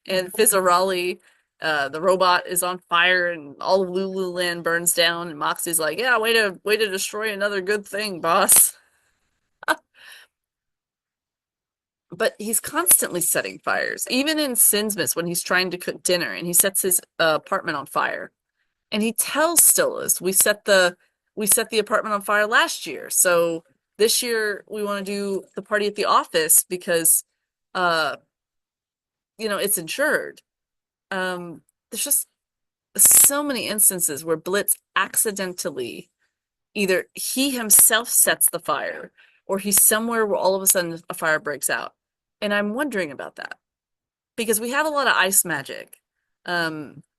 A: And Fizzarolli, the robot is on fire and all of Lululand burns down and Moxxie's like, yeah, way to destroy another good thing, boss. But he's constantly setting fires. Even in Sinsmas, when he's trying to cook dinner and he sets his apartment on fire, and he tells Stillas, "We set the apartment on fire last year, so this year we want to do the party at the office because, uh, it's insured." There's just so many instances where Blitz accidentally either he himself sets the fire or he's somewhere where all of a sudden a fire breaks out. And I'm wondering about that because we have a lot of ice magic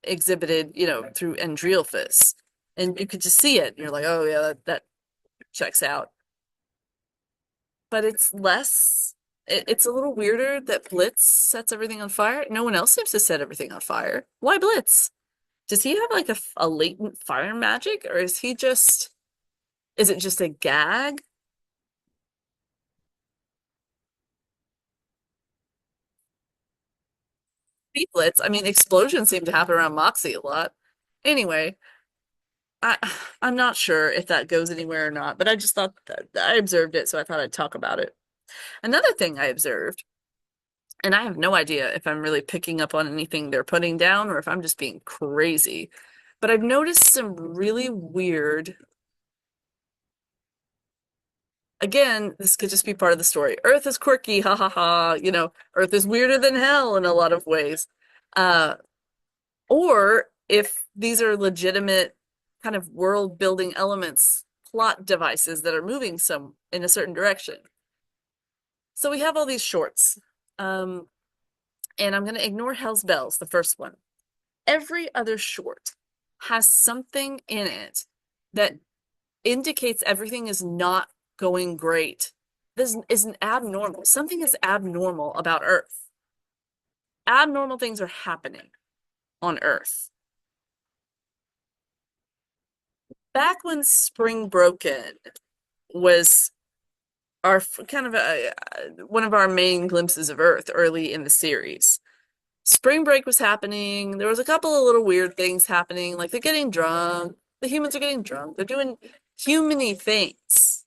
A: exhibited, through Andrealphus. And you could just see it. And you're like, oh yeah, that checks out. But it's a little weirder that Blitz sets everything on fire. No one else seems to set everything on fire. Why Blitz? Does he have like a latent fire magic or is it just a gag? Blitz. I mean, explosions seem to happen around Moxxie a lot. Anyway, I I'm not sure if that goes anywhere or not, but I just thought that I observed it, so I thought I'd talk about it. Another thing I observed, and I have no idea if I'm really picking up on anything they're putting down or if I'm just being crazy, but I've noticed some really weird, again, this could just be part of the story. Earth is quirky, ha ha ha, Earth is weirder than hell in a lot of ways. Uh, or if these are legitimate kind of world building elements, plot devices that are moving some in a certain direction. So we have all these shorts. Um, and I'm going to ignore Hell's Bells, the first one. Every other short has something in it that indicates everything is not going great. This isn't abnormal. Something is abnormal about Earth. Abnormal things are happening on Earth. Back when Spring Broken was our kind of one of our main glimpses of Earth early in the series. Spring break was happening. There was a couple of little weird things happening, like they're getting drunk. The humans are getting drunk. They're doing humany things,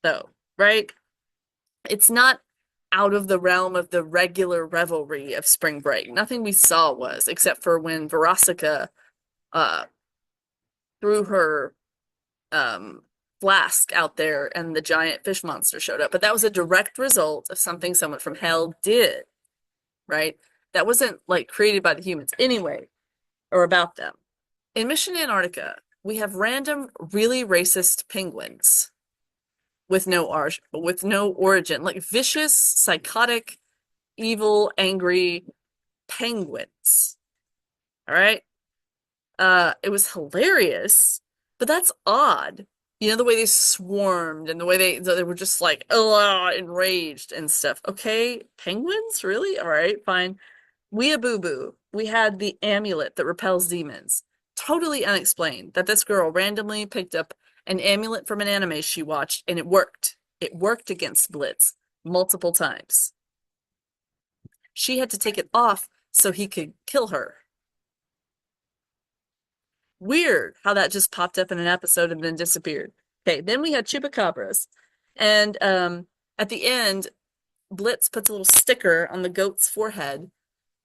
A: though, right? It's not out of the realm of the regular revelry of spring break. Nothing we saw was, except for when Verosika uh threw her um flask out there and the giant fish monster showed up. But that was a direct result of something someone from hell did, right? That wasn't like created by the humans anyway, or about them. In Mission Antarctica, we have random, really racist penguins with no origin, like vicious, psychotic, evil, angry penguins. All right. It was hilarious, but that's odd. You know, the way they swarmed and the way they were just like, oh, enraged and stuff. Okay, penguins? Really? All right, fine. Weeaboo we had the amulet that repels demons. Totally unexplained that this girl randomly picked up an amulet from an anime she watched and it worked. It worked against Blitz multiple times. She had to take it off so he could kill her. Weird how that just popped up in an episode and then disappeared. Okay, then we had chupacabras. And at the end, Blitz puts a little sticker on the goat's forehead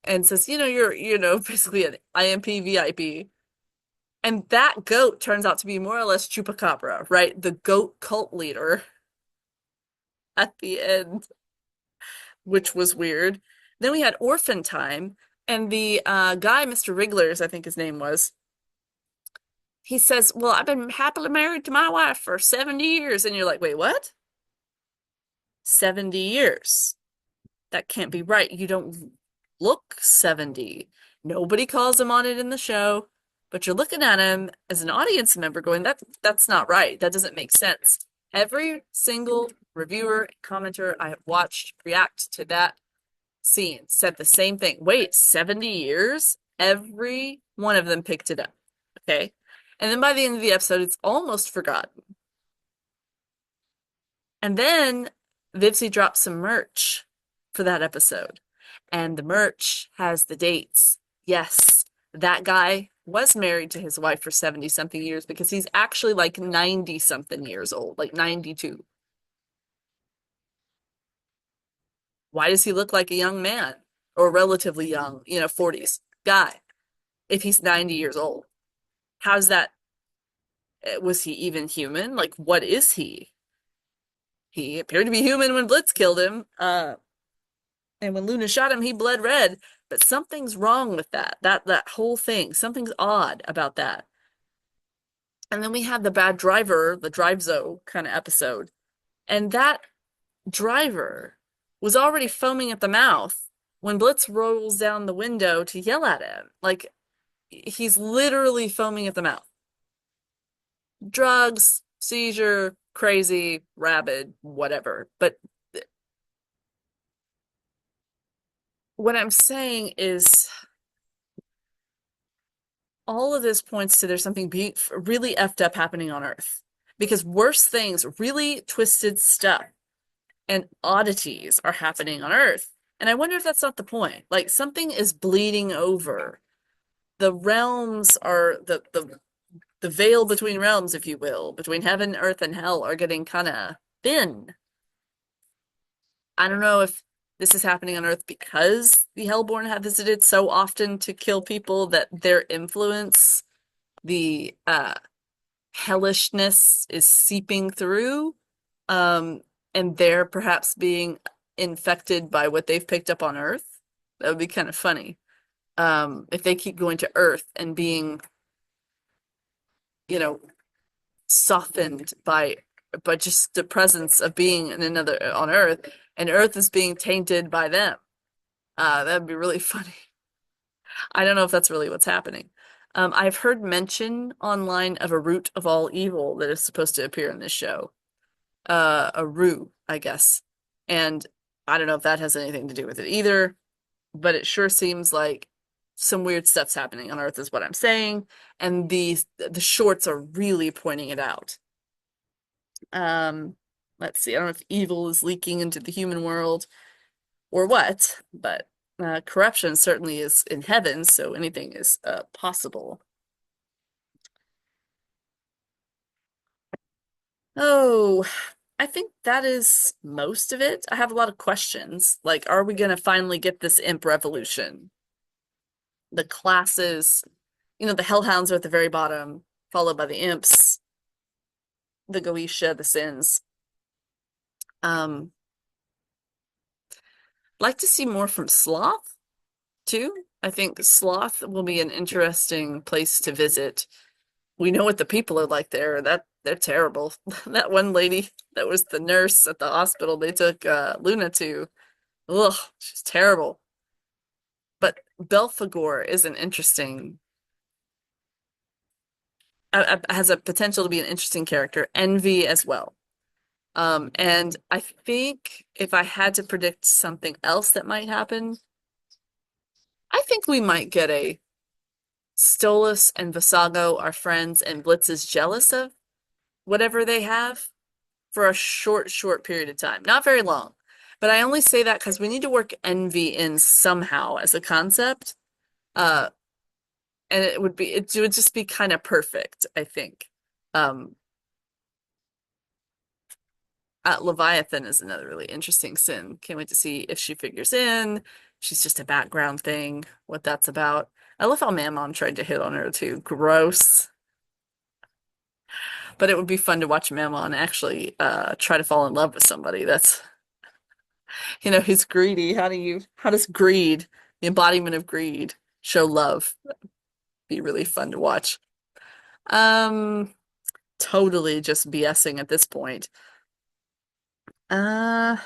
A: and says, basically an IMP VIP. And that goat turns out to be more or less Chupacabra, right? The goat cult leader at the end, which was weird. Then we had Orphan Time, and the guy, Mr. Wrigglers, I think his name was, he says, well, I've been happily married to my wife for 70 years. And you're like, wait, what? 70 years. That can't be right. You don't look 70. Nobody calls him on it in the show, but you're looking at him as an audience member going, that's not right. That doesn't make sense. Every single reviewer and commenter I have watched react to that scene said the same thing. Wait, 70 years? Every one of them picked it up. Okay. And then by the end of the episode, it's almost forgotten. And then Vivsy dropped some merch for that episode. And the merch has the dates. Yes, that guy was married to his wife for 70 something years because he's actually like 90 something years old, like 92. Why does he look like a young man or relatively young, 40s guy if he's 90 years old? How's that? Was he even human? Like, what is he? He appeared to be human when Blitz killed him. And when Luna shot him, he bled red. But something's wrong with that. That whole thing. Something's odd about that. And then we had the bad driver, the drive-zo kind of episode. And that driver was already foaming at the mouth when Blitz rolls down the window to yell at him. Like, he's literally foaming at the mouth. Drugs, seizure, crazy, rabid, whatever. But what I'm saying is all of this points to there's something really effed up happening on Earth. Because worse things, really twisted stuff and oddities are happening on Earth. And I wonder if that's not the point. Like something is bleeding over. The realms are the veil between realms, if you will, between heaven, earth, and hell are getting kind of thin. I don't know if this is happening on Earth because the Hellborn have visited so often to kill people that their influence, the hellishness is seeping through, and they're perhaps being infected by what they've picked up on Earth. That would be kind of funny. If they keep going to Earth and being, softened by just the presence of being in another on Earth, and Earth is being tainted by them. That'd be really funny. I don't know if that's really what's happening. I've heard mention online of a root of all evil that is supposed to appear in this show. A root, I guess. And I don't know if that has anything to do with it either, but it sure seems like some weird stuff's happening on Earth is what I'm saying, and the shorts are really pointing it out. Let's see, I don't know if evil is leaking into the human world or what, but corruption certainly is in heaven, so anything is possible. Oh, I think that is most of it. I have a lot of questions. Like, are we going to finally get this imp revolution? The classes, the hellhounds are at the very bottom, followed by the imps, the Goetia, the Sins. Um, like to see more from Sloth too. I think Sloth will be an interesting place to visit. We know what the people are like there. That they're terrible. That one lady that was the nurse at the hospital they took Luna to. Ugh, she's terrible. But Belphegor is an interesting has a potential to be an interesting character. Envy as well. And I think if I had to predict something else that might happen, I think we might get a Stolas and Visago are friends and Blitz is jealous of whatever they have for a short period of time. Not very long. But I only say that because we need to work envy in somehow as a concept. Uh, and it would just be kind of perfect, I think. Um, Leviathan is another really interesting sin. Can't wait to see if she figures in. She's just a background thing, what that's about. I love how Mammon tried to hit on her too. Gross. But it would be fun to watch Mammon actually try to fall in love with somebody. That's, he's greedy. How does greed, the embodiment of greed, show love? Be really fun to watch. Um, totally just BSing at this point. Uh,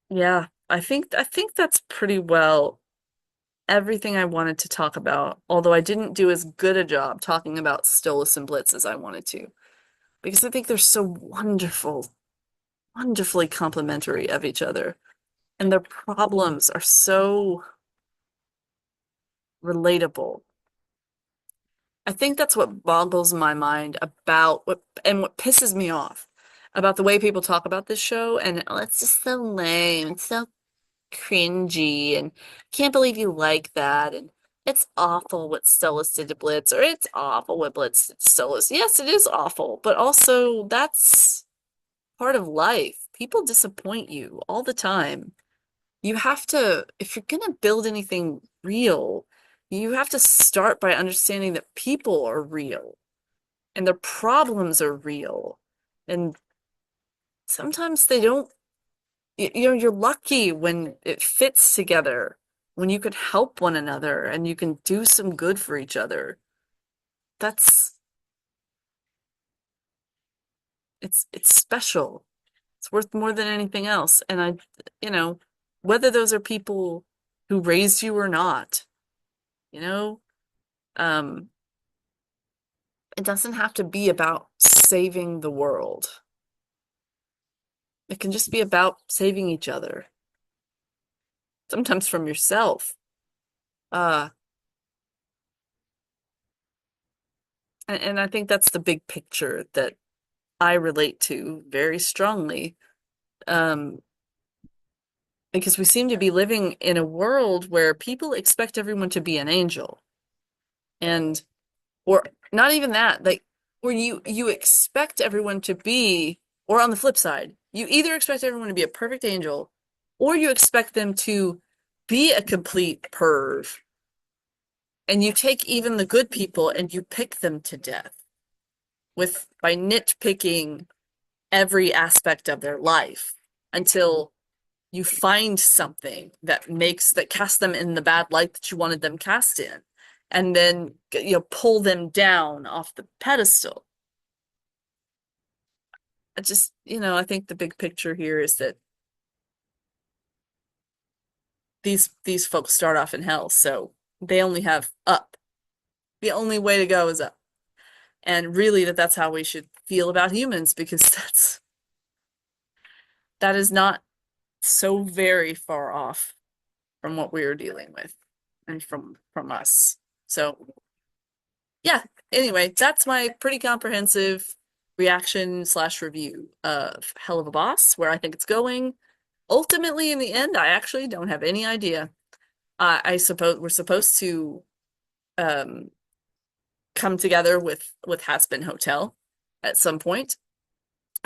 A: yeah, I think that's pretty well everything I wanted to talk about, although I didn't do as good a job talking about Stolas and Blitz as I wanted to, because I think they're so wonderfully complementary of each other, and their problems are so relatable. I think that's what boggles my mind about what pisses me off about the way people talk about this show, and oh, it's just so lame, it's so cringy, and can't believe you like that, and it's awful what Stella's did to Blitz, or it's awful what Blitz did to Stella's. Yes, it is awful, but also that's part of life. People disappoint you all the time. You have to, if you're gonna build anything real, you have to start by understanding that people are real and their problems are real. And sometimes they don't you're lucky when it fits together, when you can help one another and you can do some good for each other. That's it's special. It's worth more than anything else. And you know, whether those are people who raised you or not, you know, um, it doesn't have to be about saving the world. It can just be about saving each other, sometimes from yourself. Uh, and I think that's the big picture that I relate to very strongly. Um, because we seem to be living in a world where people expect everyone to be an angel. And or not even that, like where you expect everyone to be, or on the flip side, you either expect everyone to be a perfect angel, or you expect them to be a complete perv. And you take even the good people and you pick them to death with by nitpicking every aspect of their life until you find something that casts them in the bad light that you wanted them cast in, and then pull them down off the pedestal. I just, I think the big picture here is that these folks start off in hell, so they only have up. The only way to go is up. And really that's how we should feel about humans, because that is not so very far off from what we are dealing with and from us. So yeah, anyway, that's my pretty comprehensive reaction slash review of Helluva Boss, where I think it's going. Ultimately, in the end, I actually don't have any idea. I suppose we're supposed to um come together with Has Been Hotel at some point.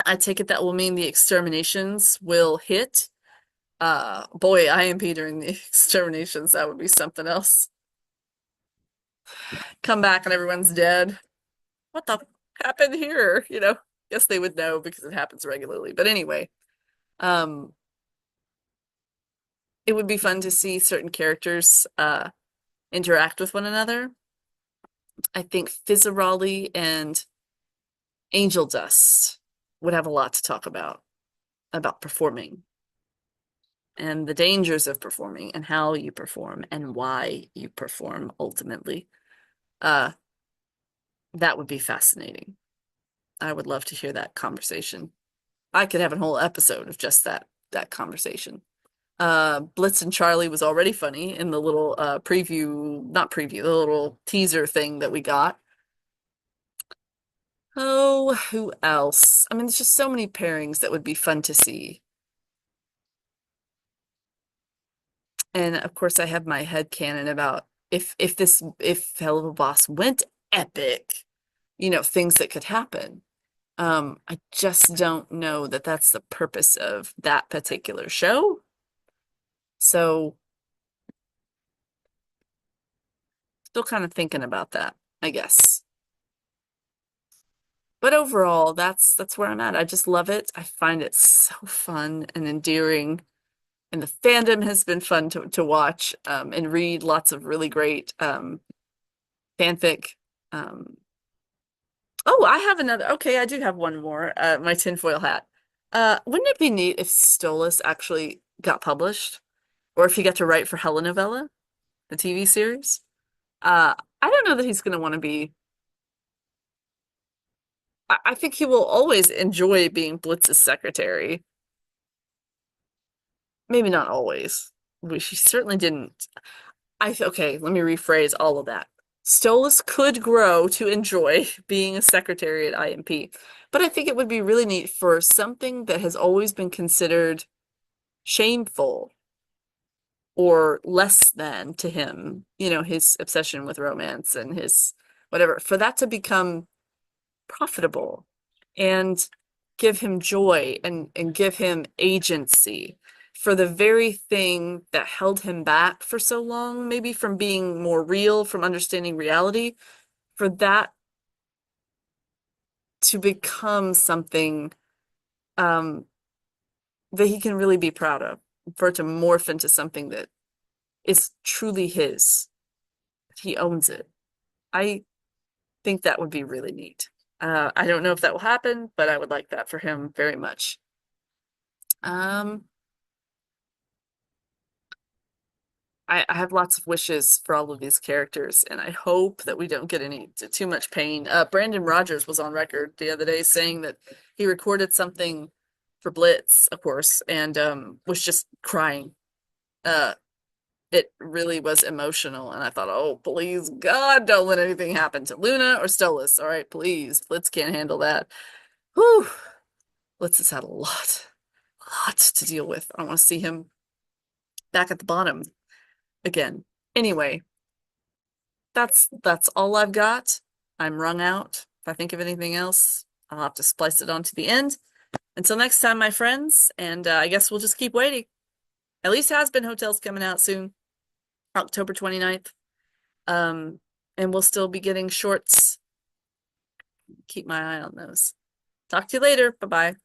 A: I take it that will mean the exterminations will hit. Boy, IMP during the exterminations, that would be something else. Come back and everyone's dead. What the happened here? Guess they would know because it happens regularly. But anyway, um, it would be fun to see certain characters interact with one another. I think Fizzarolli and Angel Dust would have a lot to talk about performing and the dangers of performing and how you perform and why you perform ultimately. Uh, that would be fascinating. I would love to hear that conversation. I could have a whole episode of just that conversation. Blitz and Charlie was already funny in the little preview, not preview, the little teaser thing that we got. Oh, who else? I mean, there's just so many pairings that would be fun to see. And of course, I have my head canon about if Helluva Boss went epic, things that could happen. I just don't know that that's the purpose of that particular show. So still kind of thinking about that, I guess. But overall, that's where I'm at. I just love it. I find it so fun and endearing. And the fandom has been fun to watch and read lots of really great fanfic. Um, oh, I have another. Okay, I do have one more. My tinfoil hat. Wouldn't it be neat if Stolitz actually got published, or if he got to write for Telenovela, the TV series? I don't know that he's going to want to be. I think he will always enjoy being Blitz's secretary. Maybe not always. She certainly didn't. Okay, let me rephrase all of that. Stolas could grow to enjoy being a secretary at IMP, but I think it would be really neat for something that has always been considered shameful or less than to him, his obsession with romance and his whatever, for that to become profitable and give him joy and give him agency for the very thing that held him back for so long, maybe from being more real, from understanding reality, for that to become something that he can really be proud of, for it to morph into something that is truly his. He owns it. I think that would be really neat. I don't know if that will happen, but I would like that for him very much. Um, I have lots of wishes for all of these characters, and I hope that we don't get too much pain. Brandon Rogers was on record the other day saying that he recorded something for Blitz, of course, and was just crying. It really was emotional, and I thought, oh, please, God, don't let anything happen to Luna or Stolas. All right, please. Blitz can't handle that. Whew. Blitz has had a lot to deal with. I want to see him back at the bottom again. Anyway, that's all I've got. I'm wrung out. If I think of anything else, I'll have to splice it onto the end. Until next time, my friends, and I guess we'll just keep waiting. At least Has Been Hotel's coming out soon, October 29th. And we'll still be getting shorts. Keep my eye on those. Talk to you later. Bye-bye.